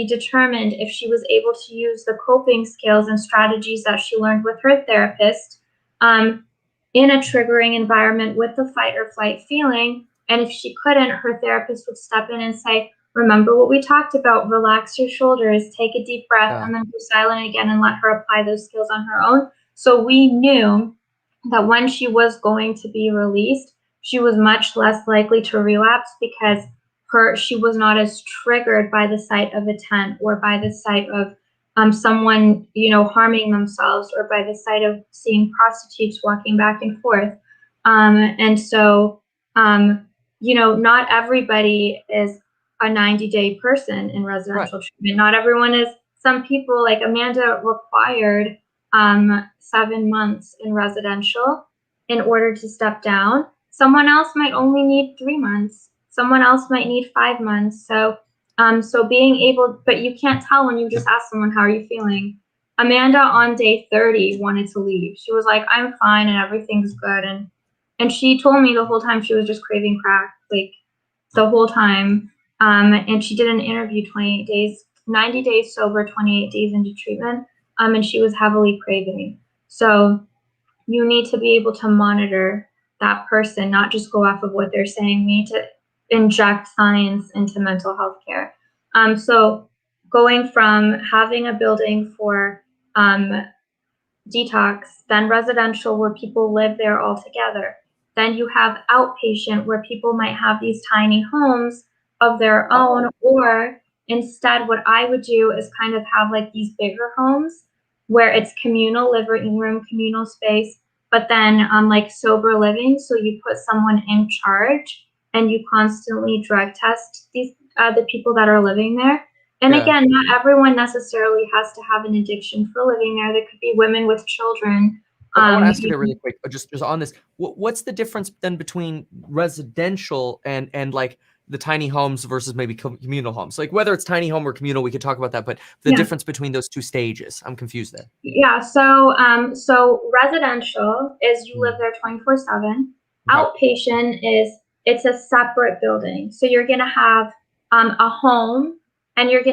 determined if she was able to use the coping skills and strategies that she learned with her therapist in a triggering environment with the fight or flight feeling. And if she couldn't, her therapist would step in and say, remember what we talked about, relax your shoulders, take a deep breath, Yeah. and then go silent again and let her apply those skills on her own. So we knew that when she was going to be released, she was much less likely to relapse, because she was not as triggered by the sight of a tent or by the sight of someone, harming themselves, or by the sight of seeing prostitutes walking back and forth. And so, not everybody is a 90-day person in residential treatment. Not everyone is. Some people, like Amanda, required 7 months in residential in order to step down. Someone else might only need 3 months. Someone else might need 5 months. So being able, but you can't tell when you just ask someone, how are you feeling? Amanda on day 30 wanted to leave. She was like, I'm fine and everything's good. And she told me the whole time she was just craving crack, like the whole time. And she did an interview 28 days, 90 days sober, 28 days into treatment. And she was heavily craving. So you need to be able to monitor that person, not just go off of what they're saying. We need to inject science into mental health care. So going from having a building for detox, then residential where people live there all together. Then you have outpatient where people might have these tiny homes of their own, or instead what I would do is kind of have like these bigger homes where it's communal living room, communal space, but then like sober living. So you put someone in charge and you constantly drug test these the people that are living there. And again, not everyone necessarily has to have an addiction for living there. There could be women with children. I want to ask you there really quick, just on this. What's the difference then between residential and like the tiny homes versus maybe communal homes? Like whether it's tiny home or communal, we could talk about that, but the difference between those two stages, I'm confused there. Yeah. So residential is you live there 24/7. Outpatient is it's a separate building. So you're going to have a home, and there's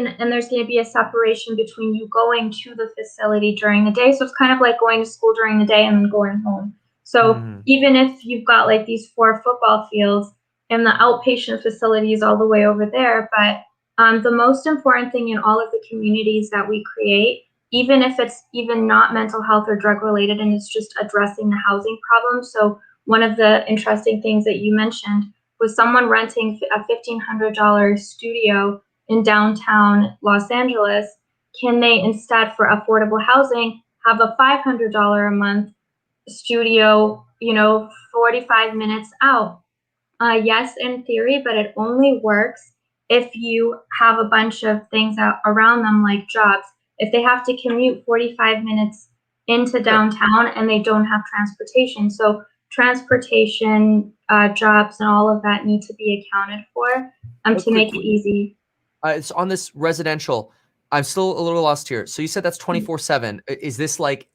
going to be a separation between you going to the facility during the day. So it's kind of like going to school during the day and then going home. So even if you've got like these 4 football fields and the outpatient facilities all the way over there, but the most important thing in all of the communities that we create, even if it's even not mental health or drug related, and it's just addressing the housing problem. So one of the interesting things that you mentioned was someone renting a $1,500 studio in downtown Los Angeles. Can they instead, for affordable housing, have a $500 a month studio, 45 minutes out? Yes, in theory, but it only works if you have a bunch of things around them, like jobs. If they have to commute 45 minutes into downtown and they don't have transportation. So transportation, jobs, and all of that need to be accounted for to make it easy. It's on this residential. I'm still a little lost here. So you said that's 24/7. Is this like,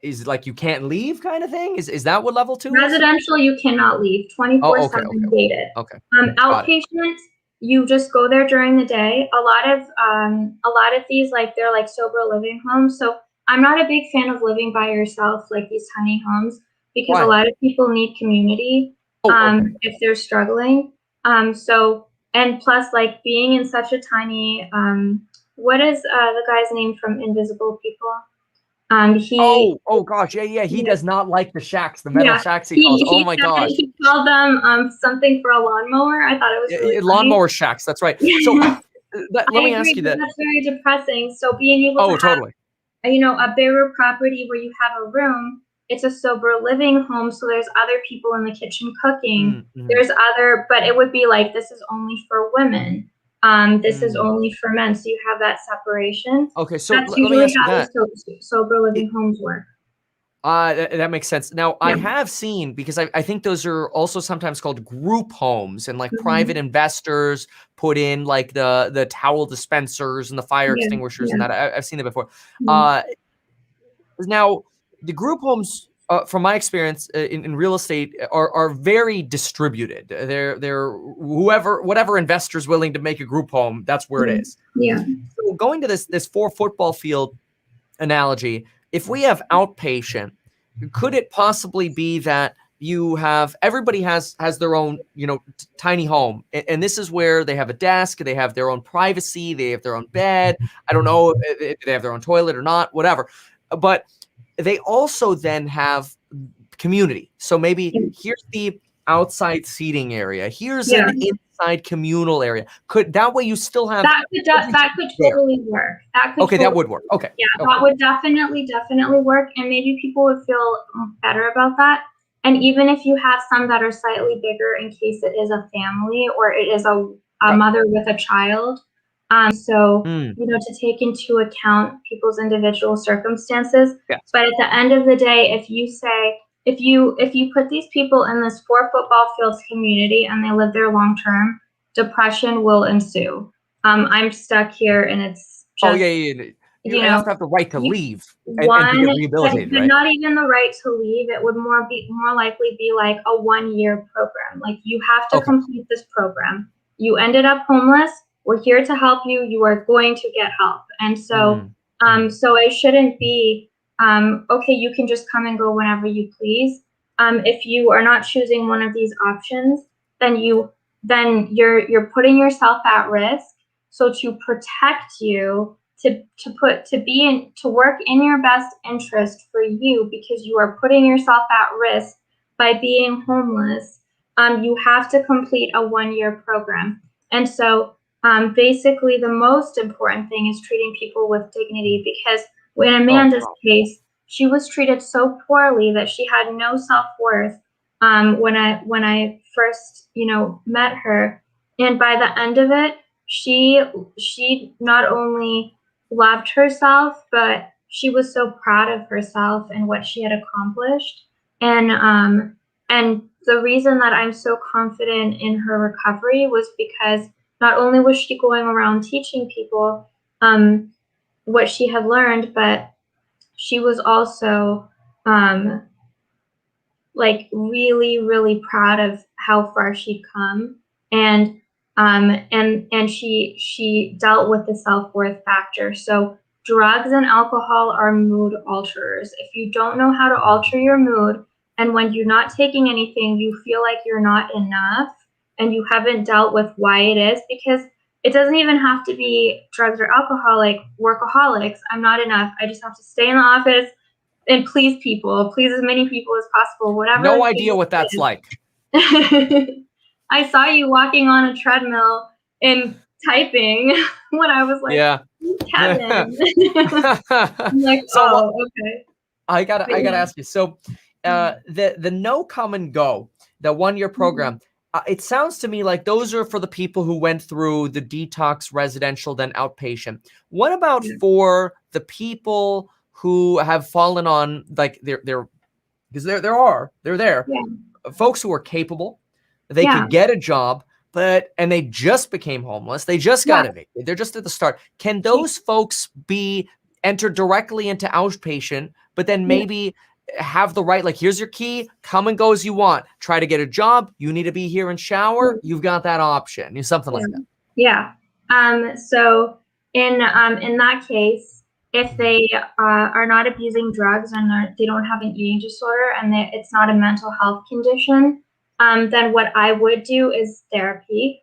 you can't leave kind of thing? Is that what level 2 is? Residential, you cannot leave. 24/7 gated. Outpatient, you just go there during the day. A lot of these, like, they're like sober living homes. So I'm not a big fan of living by yourself, like these tiny homes, because a lot of people need community if they're struggling. And plus, like, being in such a tiny, what is the guy's name from Invisible People? Gosh, yeah. He does not like the shacks, the metal shacks he calls. Oh my gosh. He called them something for a lawnmower. I thought it was really lawnmower shacks. That's right. So let me ask you that. That's very depressing. So being able to have, a bigger property where you have a room, it's a sober living home. So there's other people in the kitchen cooking. There's but it would be like, this is only for women. This is only for men. So you have that separation. Okay, so that's let me ask you how that. Sober living homes work. That makes sense. Now, I have seen, because I think those are also sometimes called group homes, and like private investors put in like the towel dispensers and the fire extinguishers and that. I've seen that before. Now, the group homes, from my experience in real estate, are very distributed. They're whatever investor's willing to make a group home, that's where it is. Yeah. So going to this 4 football field analogy, if we have outpatient, could it possibly be that everybody has their own, tiny home, and this is where they have a desk, they have their own privacy, they have their own bed. I don't know if they have their own toilet or not, whatever, but they also then have community. So maybe here's the outside seating area. Here's Yeah. an inside communal area. Could that way you still have That could there. totally work. That could Okay, that totally would work. Okay. Yeah, Okay. that would definitely work, and maybe people would feel better about that. And even if you have some that are slightly bigger in case it is a family or it is a Okay. mother with a child, so Mm. to take into account people's individual circumstances. Yes. But at the end of the day, if you say if you put these people in this 4 football fields community and they live there long term, depression will ensue. I'm stuck here, and it's Oh, just yeah. You you have know to have the right to you, leave and to one, get but rehabilitated, right? not even the right to leave. It would more likely be like a 1 year program. Like, you have to Okay. complete this program. You ended up homeless. We're here to help you. You are going to get help. And so, so it shouldn't be okay. You can just come and go whenever you please. If you are not choosing one of these options, then you're putting yourself at risk. So to protect you, to work in your best interest for you, because you are putting yourself at risk by being homeless, you have to complete a 1 year program. And so basically the most important thing is treating people with dignity, because in Oh, Amanda's wow. case, she was treated so poorly that she had no self-worth when I first met her. And by the end of it, she not only loved herself, but she was so proud of herself and what she had accomplished. And the reason that I'm so confident in her recovery was because not only was she going around teaching people what she had learned, but she was also um, like really, really proud of how far she'd come. And she dealt with the self-worth factor. So drugs and alcohol are mood alterers. If you don't know how to alter your mood, and when you're not taking anything you feel like you're not enough, and you haven't dealt with why it is, because it doesn't even have to be drugs or alcohol. Like workaholics, I'm not enough, I just have to stay in the office and please people, please as many people as possible, whatever No the idea case what that's is. like. I saw you walking on a treadmill and typing when I was like, Yeah. Kevin. I'm like, So oh, okay. I gotta But yeah. ask you. So the no come and go, the 1 year program, it sounds to me like those are for the people who went through the detox residential then outpatient. What about for the people who have fallen on, like, they're because they're there Yeah. folks who are capable, they Yeah. could get a job, and they just became homeless, they just got Yeah. evicted, they're just at the start. Can those folks be entered directly into outpatient, but then Yeah. maybe have the right, like, here's your key, come and go as you want, try to get a job, you need to be here and shower, you've got that option, something like that? Yeah. So in that case, if they are not abusing drugs and they don't have an eating disorder, and it's not a mental health condition, then what I would do is therapy.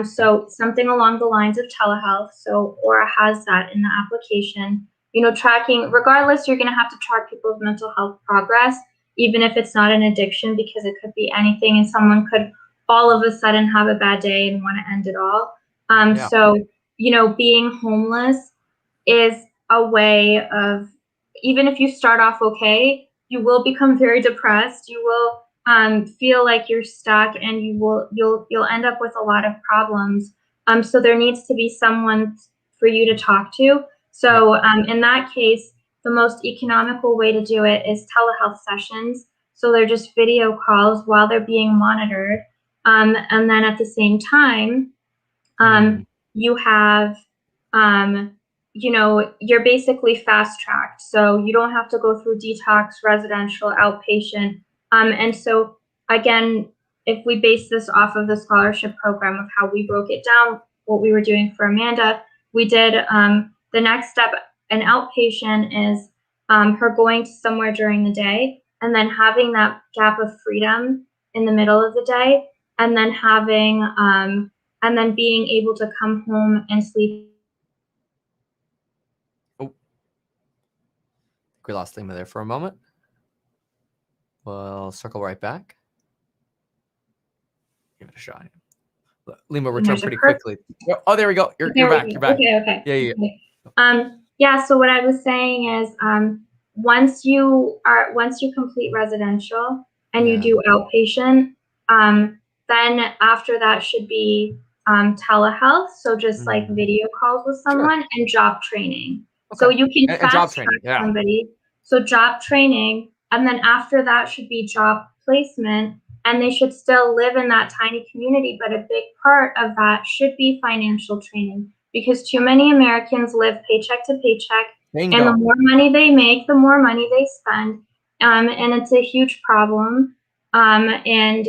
So something along the lines of telehealth. So Aura has that in the application. Tracking, regardless, you're going to have to track people's mental health progress, even if it's not an addiction, because it could be anything, and someone could all of a sudden have a bad day and want to end it all. Yeah. So, being homeless is a way of, even if you start off okay, you will become very depressed. You will feel like you're stuck, and you'll end up with a lot of problems. So there needs to be someone for you to talk to. So in that case, the most economical way to do it is telehealth sessions. So they're just video calls while they're being monitored. And then at the same time, you have, you're basically fast tracked. So you don't have to go through detox, residential, outpatient. And so, again, if we base this off of the scholarship program of how we broke it down, what we were doing for Amanda, we did the next step, an outpatient is her going to somewhere during the day, and then having that gap of freedom in the middle of the day, and then having and then being able to come home and sleep. Oh, we lost Lima there for a moment. We'll circle right back. Give it a shot. Lima And returned there's a pretty quickly. Oh, there we go. You're back. You're back. Okay. Yeah. Yeah. So what I was saying is, once you complete residential and you do outpatient, then after that should be telehealth. So just like video calls with someone and job training. So you can And job fast training. track somebody. So job training, and then after that should be job placement, and they should still live in that tiny community. But a big part of that should be financial training, because too many Americans live paycheck to paycheck. Bingo. And the more money they make, the more money they spend. And it's a huge problem. And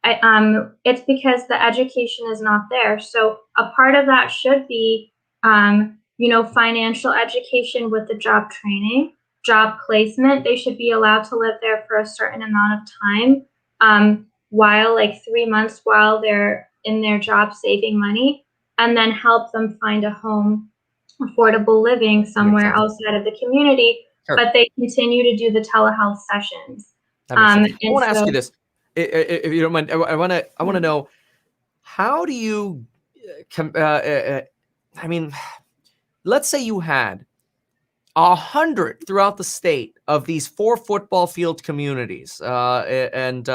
it's because the education is not there. So a part of that should be, financial education with the job training, job placement. They should be allowed to live there for a certain amount of time, while like 3 months while they're in their job saving money, and then help them find a home, affordable living somewhere outside of the community. Sure. But they continue to do the telehealth sessions. I want to ask you this, if you don't mind. I want to know, how do you, I mean, let's say you had 100 throughout the state of these 4 football field communities, and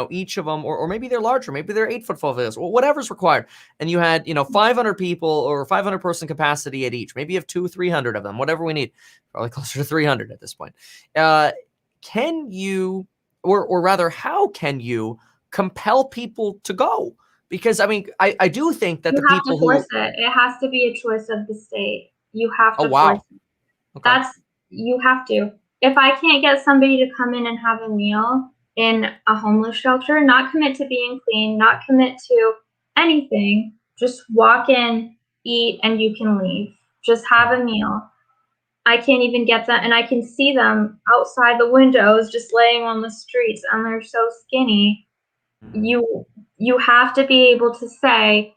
each of them, or maybe they're larger, maybe they're 8 football fields, whatever's required, and you had 500 people or 500 person capacity at each. Maybe you have 200-300 of them, whatever we need. Probably closer to 300 at this point. Can you, or rather, how can you compel people to go? Because I do think that you the have people to force it has to be a choice of the state. You have to force it. Okay. You have to. If I can't get somebody to come in and have a meal in a homeless shelter, not commit to being clean, not commit to anything, just walk in, eat, and you can leave. Just have a meal. I can't even get them, and I can see them outside the windows just laying on the streets, and they're so skinny. You have to be able to say,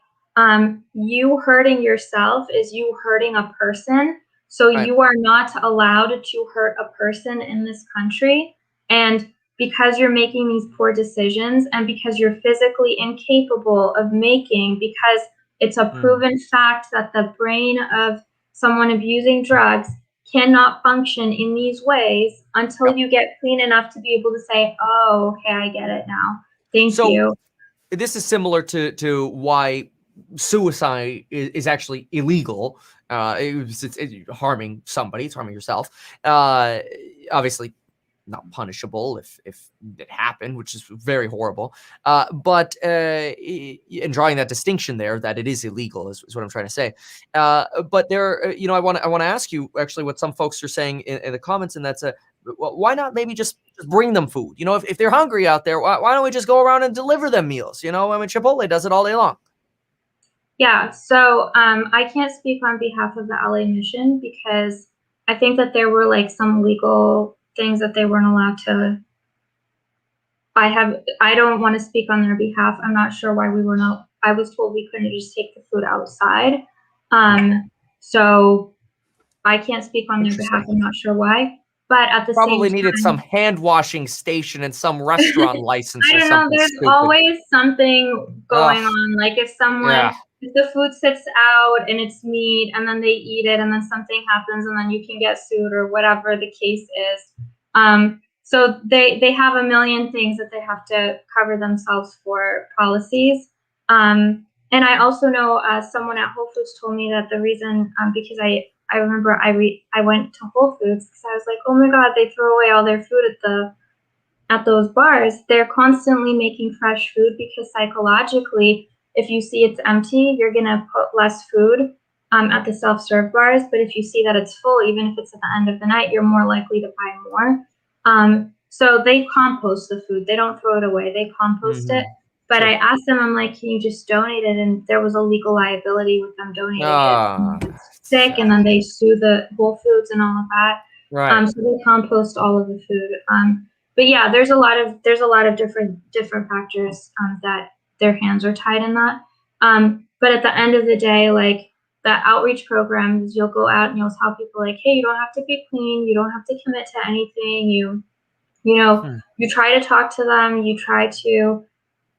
you hurting yourself is you hurting a person. So you are not allowed to hurt a person in this country. And because you're making these poor decisions, and because you're physically incapable of making, because it's a proven fact that the brain of someone abusing drugs cannot function in these ways until you get clean enough to be able to say, oh, okay, I get it now. Thank you. This is similar to why suicide is actually illegal. It's harming somebody, it's harming yourself. Obviously not punishable if it happened, which is very horrible. But in drawing that distinction there, that it is illegal is what I'm trying to say. But there, I want to ask you actually what some folks are saying in the comments, and that's why not maybe just bring them food? If they're hungry out there, why don't we just go around and deliver them meals? Chipotle does it all day long. Yeah, so I can't speak on behalf of the LA Mission, because I think that there were like some legal things that they weren't allowed to. I don't want to speak on their behalf. I'm not sure why we were not. I was told we couldn't just take the food outside. So I can't speak on their behalf. I'm not sure why. But at the probably same needed time, some hand washing station and some restaurant license. I don't know. There's always something going on. Like if the food sits out and it's meat, and then they eat it, and then something happens, and then you can get sued or whatever the case is. So they have a million things that they have to cover themselves for policies. And I also know someone at Whole Foods told me that the reason, because I remember I went to Whole Foods because I was like, oh my God, they throw away all their food at those bars. They're constantly making fresh food, because psychologically, if you see it's empty, you're gonna put less food at the self-serve bars. But if you see that it's full, even if it's at the end of the night, you're more likely to buy more. So they compost the food. They don't throw it away. They compost it. But I asked them, I'm like, can you just donate it? And there was a legal liability with them donating it. It's sick, and then they sue the Whole Foods and all of that. So they compost all of the food. But yeah, there's a lot of different factors that their hands are tied in that. But at the end of the day, like the outreach programs, you'll go out and you'll tell people like, hey, you don't have to be clean, you don't have to commit to anything. You try to talk to them, you try to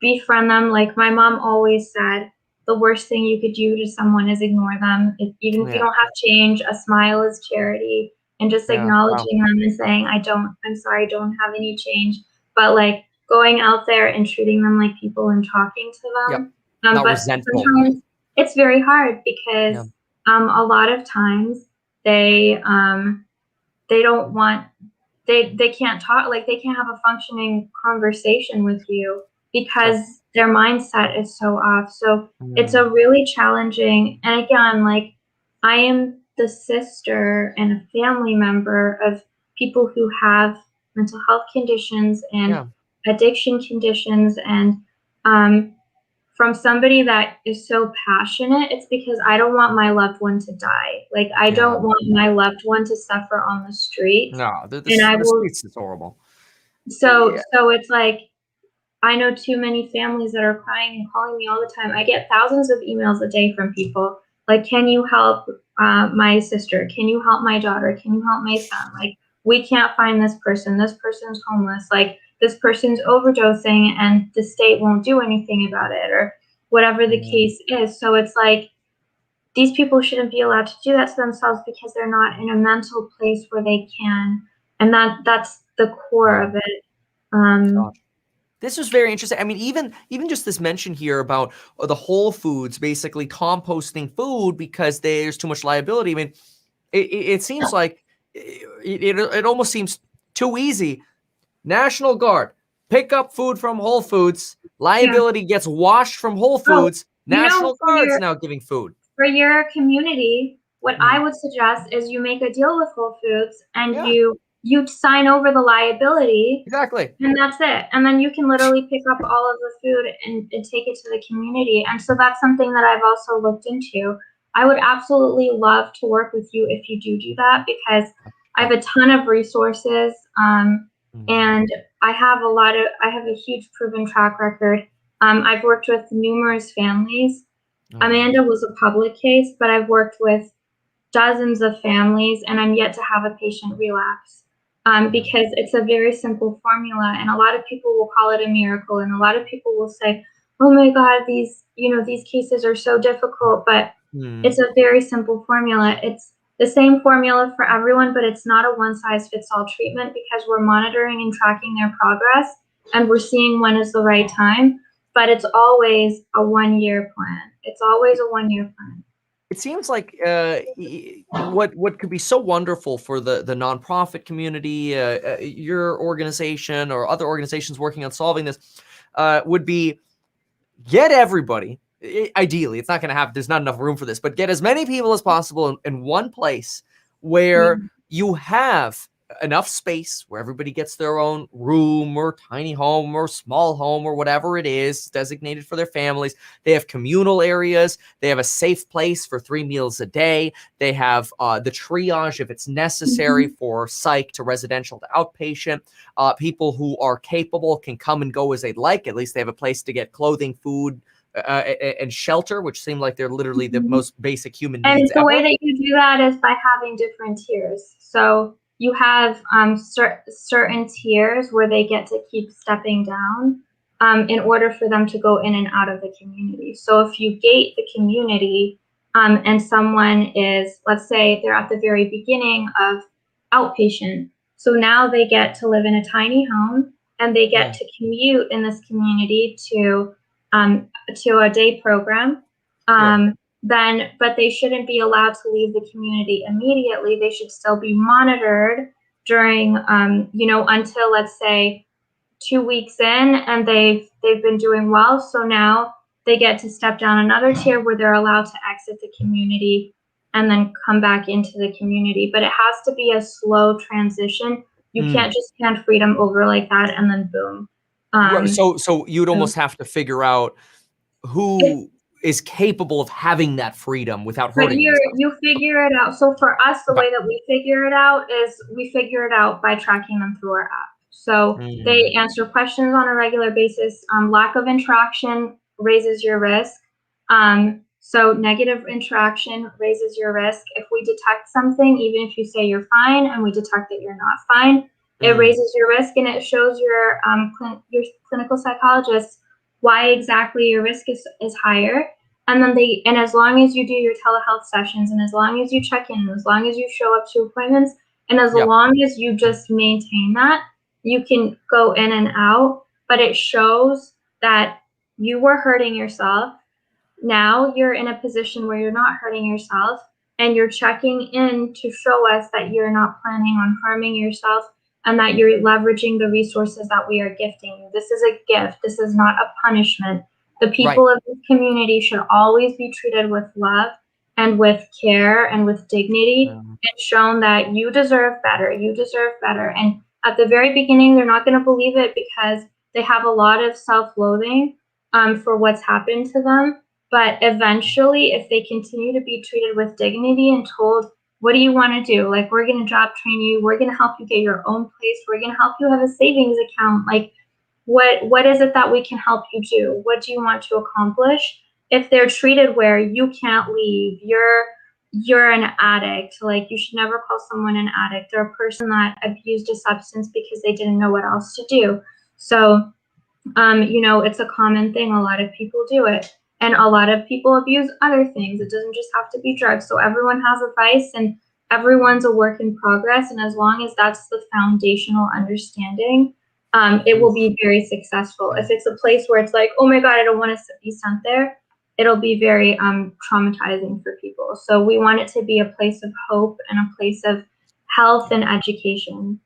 befriend them. Like my mom always said, the worst thing you could do to someone is ignore them. Even if you Yeah. don't have change, a smile is charity. And just Yeah. Wow. acknowledging them and saying, I'm sorry, I don't have any change. But like going out there and treating them like people and talking to Yep. them. Not But resentful. sometimes it's very hard Yeah. because a lot of times they don't want they can't talk, like they can't have a functioning conversation with you Sure. because their mindset is so off. So it's a Mm. really challenging, and again, like I am the sister and a family member of people who have mental health conditions and Yeah. addiction conditions, and um, from somebody that is so passionate, it's because I don't want my loved one to die. Like I Yeah. don't want my loved one to suffer on the street. No, And I the will, streets is horrible. so Yeah. so it's like I know too many families that are crying and calling me all the time. I get thousands of emails a day from people like, "Can you help my sister? Can you help my daughter? Can you help my son? Like, we can't find this person. This person's homeless. Like, this person's overdosing, and the state won't do anything about it, or whatever the Mm. case is." So it's like these people shouldn't be allowed to do that to themselves because they're not in a mental place where they can, and that's the core Yeah. of it. Um, Gosh. This was very interesting. I mean, even just this mention here about the Whole Foods basically composting food because there's too much liability. I mean, it seems like it almost seems too easy. National Guard, pick up food from Whole Foods. yeah. Liability gets washed from Whole Oh, Foods. you know, National Guard's now giving food. for your community, what I Mm. would suggest is you make a deal with Whole Foods and Yeah, you sign over the liability, exactly. and that's it. And then you can literally pick up all of the food and take it to the community. And so that's something that I've also looked into. I would absolutely love to work with you if you do that because I have Yeah. a ton of resources. Mm. And I have a huge proven track record. I've worked with numerous families. Oh, wow. Amanda was a public case, but I've worked with dozens of families, and I'm yet to have a patient relapse Yeah. because it's a very simple formula. And a lot of people will call it a miracle, and a lot of people will say, "Oh my God, these cases are so difficult," but Mm. it's a very simple formula. It's the same formula for everyone, but it's not a one size fits all treatment because we're monitoring and tracking their progress and we're seeing when is the right time. But it's always a 1 year plan. It's always a 1 year plan. It seems like what could be so wonderful for the nonprofit community, your organization or other organizations working on solving this, would be get everybody. Ideally, it's not going to happen. There's not enough room for this, but get as many people as possible in one place Yeah. where you have enough space where everybody gets their own room or tiny home or small home or whatever it is designated for their families. They have communal areas. They have a safe place for 3 meals a day. They have the triage if it's necessary Mhm. for psych to residential to outpatient. People who are capable can come and go as they'd like. At least they have a place to get clothing, food, and shelter, which seem like they're literally the Mhm. most basic human And needs the way ever. that you do that is by having different tiers. So you have certain tiers where they get to keep stepping down in order for them to go in and out of the community. So if you gate the community and someone is, let's say, they're at the very beginning of outpatient, so now they get to live in a tiny home and they Yeah, get to commute in this community to a day program. sure. Then but they shouldn't be allowed to leave the community immediately. They should still be monitored during until, let's say, 2 weeks in, and they've been doing well. So now they get to step down another tier where they're allowed to exit the community and then come back into the community. But it has to be a slow transition. You Mm. can't just hand freedom over like that and then boom. Um, So you'd so almost have to figure out it, who is capable of having that freedom without But hurting themselves. you figure it out. So for us, the Okay. way that we figure it out is we figure it out by tracking them through our app. So Mm. they answer questions on a regular basis. Lack of interaction raises your risk. So negative interaction raises your risk. If we detect something, even if you say you're fine and we detect that you're not fine, it Mm. raises your risk and it shows your clinical psychologist why exactly your risk is higher. And then and as long as you do your telehealth sessions, and as long as you check in, as long as you show up to appointments, and as Yeah. long as you just maintain that, you can go in and out. But it shows that you were hurting yourself. Now you're in a position where you're not hurting yourself, and you're checking in to show us that you're not planning on harming yourself, and that you're leveraging the resources that we are gifting you. This is a gift. This is not a punishment. The Right. people of this community should always be treated with love and with care and with dignity, and shown that you deserve better. You deserve better. And at the very beginning, they're not going to believe it because they have a lot of self-loathing for what's happened to them. But eventually, if they continue to be treated with dignity and told, what do you want to do? Like, we're going to job train you. We're going to help you get your own place. We're going to help you have a savings account. Like, what is it that we can help you do? What do you want to accomplish? If they're treated where you can't leave, you're an addict. Like, you should never call someone an addict, or a person that abused a substance because they didn't know what else to do. So it's a common thing. A lot of people do it. And a lot of people abuse other things. It doesn't just have to be drugs. So everyone has a vice, and everyone's a work in progress. And as long as that's the foundational understanding, it will be very successful. If it's a place where it's like, oh my God, I don't want to be sent there, it'll be very traumatizing for people. So we want it to be a place of hope and a place of health and education.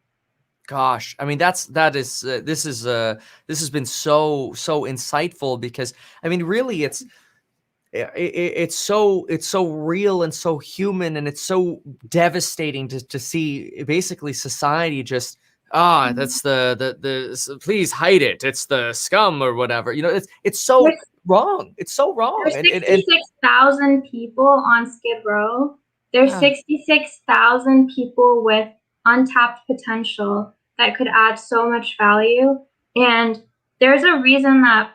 Gosh, I mean, this has been so insightful, because I mean, really, it's so real and so human, and it's so devastating to see basically society just, that's please hide it, it's the scum or whatever, it's so There's wrong, it's so wrong, There's and 66,000 people on Skid Row. There's yeah. 66,000 people with untapped potential that could add so much value. And there's a reason that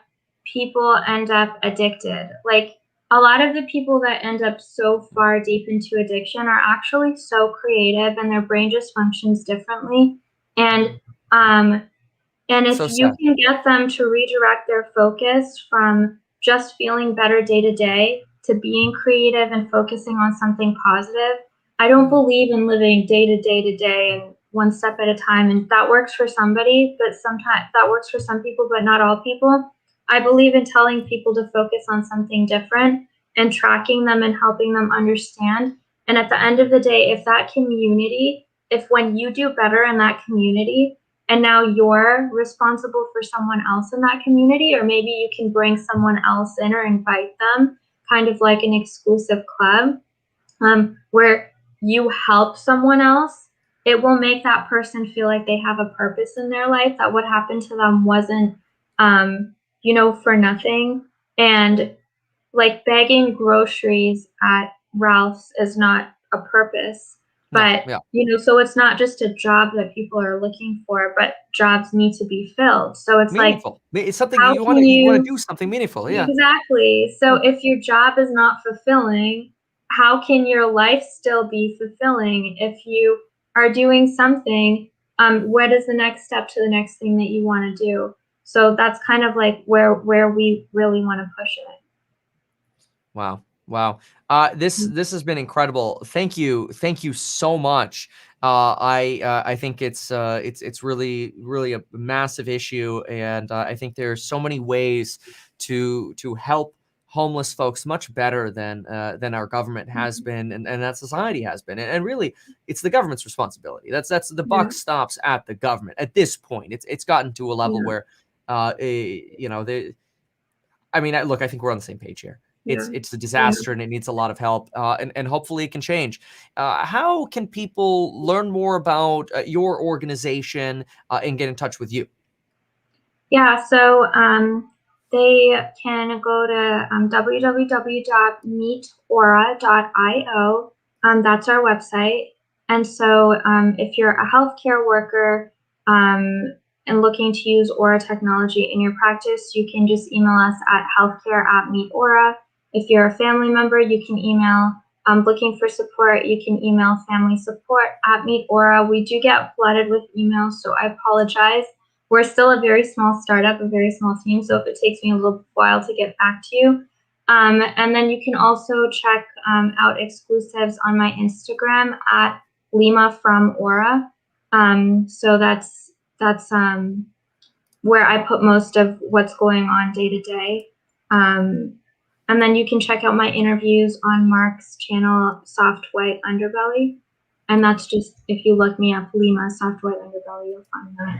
people end up addicted. Like, a lot of the people that end up so far deep into addiction are actually so creative, and their brain just functions differently. And um, and So if you sad. can get them to redirect their focus from just feeling better day to day to being creative and focusing on something positive, I don't believe in living day to day and one step at a time. And that works for somebody, but sometimes that works for some people, but not all people. I believe in telling people to focus on something different and tracking them and helping them understand. And at the end of the day, if when you do better in that community, and now you're responsible for someone else in that community, or maybe you can bring someone else in or invite them, kind of like an exclusive club, where you help someone else. It will make that person feel like they have a purpose in their life, that what happened to them wasn't for nothing. And like, begging groceries at Ralph's is not a purpose. No, But, yeah, so it's not just a job that people are looking for, but jobs need to be filled. So it's like, meaningful. It's something how can you want to you do something meaningful, yeah. exactly. So if your job is not fulfilling, how can your life still be fulfilling? If you are doing something, what is the next step to the next thing that you want to do? So that's kind of like where we really want to push it. Wow. Wow. This has been incredible. Thank you so much. I think it's really a massive issue, and I think there's so many ways to help homeless folks much better than our government has been, and that society has been. And really, it's the government's responsibility. That's the Yeah, buck stops at the government at this point. It's gotten to a level yeah, where the I mean, look, I think we're on the same page here. yeah, It's a yeah. disaster, and it needs a lot of help, and hopefully it can change. How can people learn more about your organization and get in touch with you? Yeah, so they can go to www.meetaura.io. That's our website. And so if you're a healthcare worker and looking to use Aura technology in your practice, you can just email us at healthcare@meetaura. If you're a family member, you can email. Looking for support, you can email family support@meetaura. We do get flooded with emails, so I apologize. we're still a very small startup, a very small team. So if it takes me a little while to get back to you. And then you can also check out exclusives on my Instagram at Lima from Aura. So that's where I put most of what's going on day to day. And then you can check out my interviews on Mark's channel, Soft White Underbelly. And that's just, if you look me up, Lima, Soft White Underbelly, you'll find that.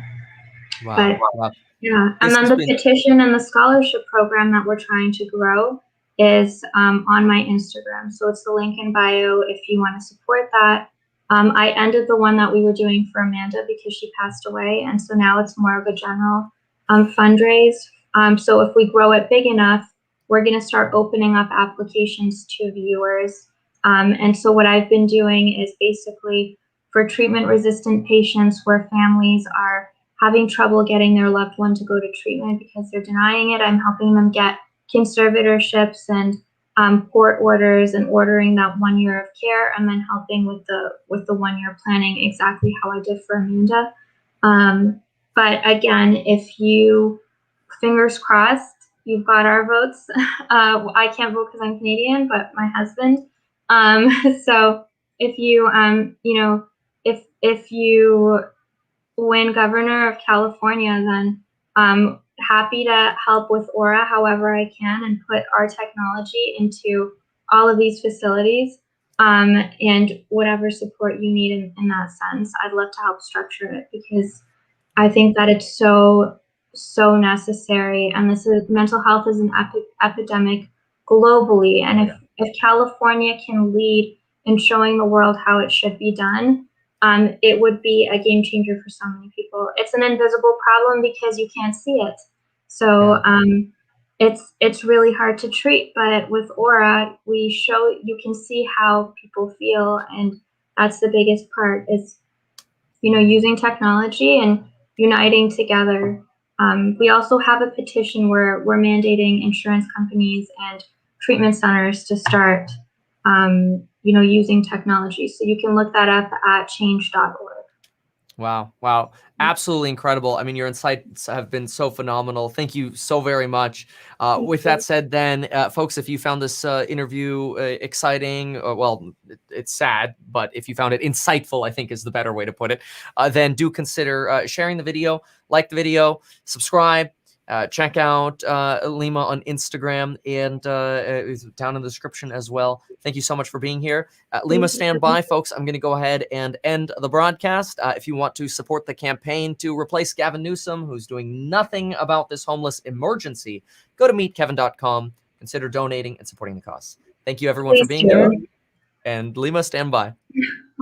Wow. But Wow. yeah, and This then has the been petition and the scholarship program that we're trying to grow is on my Instagram. So it's the link in bio if you want to support that. I ended the one that we were doing for Amanda because she passed away. And so now it's more of a general fundraise. So if we grow it big enough, we're going to start opening up applications to viewers. And so what I've been doing is basically for treatment-resistant patients where families are having trouble getting their loved one to go to treatment because they're denying it, I'm helping them get conservatorships and court orders and ordering that 1 year of care, and then helping with the 1 year planning, exactly how I did for Amanda. But again, if you, fingers crossed, you've got our votes. I can't vote because I'm Canadian, but my husband. So if you, if you win governor of California, then I'm happy to help with Aura however I can and put our technology into all of these facilities. And whatever support you need in that sense, I'd love to help structure it because I think that it's so necessary. And mental health is an epidemic globally. And if California can lead in showing the world how it should be done, it would be a game changer for so many people. It's an invisible problem because you can't see it. So it's really hard to treat, but with Aura, we show you can see how people feel, and that's the biggest part is, using technology and uniting together. We also have a petition where we're mandating insurance companies and treatment centers to start using technology. So you can look that up at change.org. Wow. Wow. Absolutely incredible. I mean, your insights have been so phenomenal. Thank you so very much. With that said, then, folks, if you found this interview exciting, well, it's sad, but if you found it insightful, I think is the better way to put it, then do consider sharing the video, like the video, subscribe. Check out Lima on Instagram and it's down in the description as well. Thank you so much for being here. Lima, stand by, folks. I'm going to go ahead and end the broadcast. If you want to support the campaign to replace Gavin Newsom, who's doing nothing about this homeless emergency, go to meetkevin.com. Consider donating and supporting the cause. Thank you, everyone, for being here. And Lima, stand by.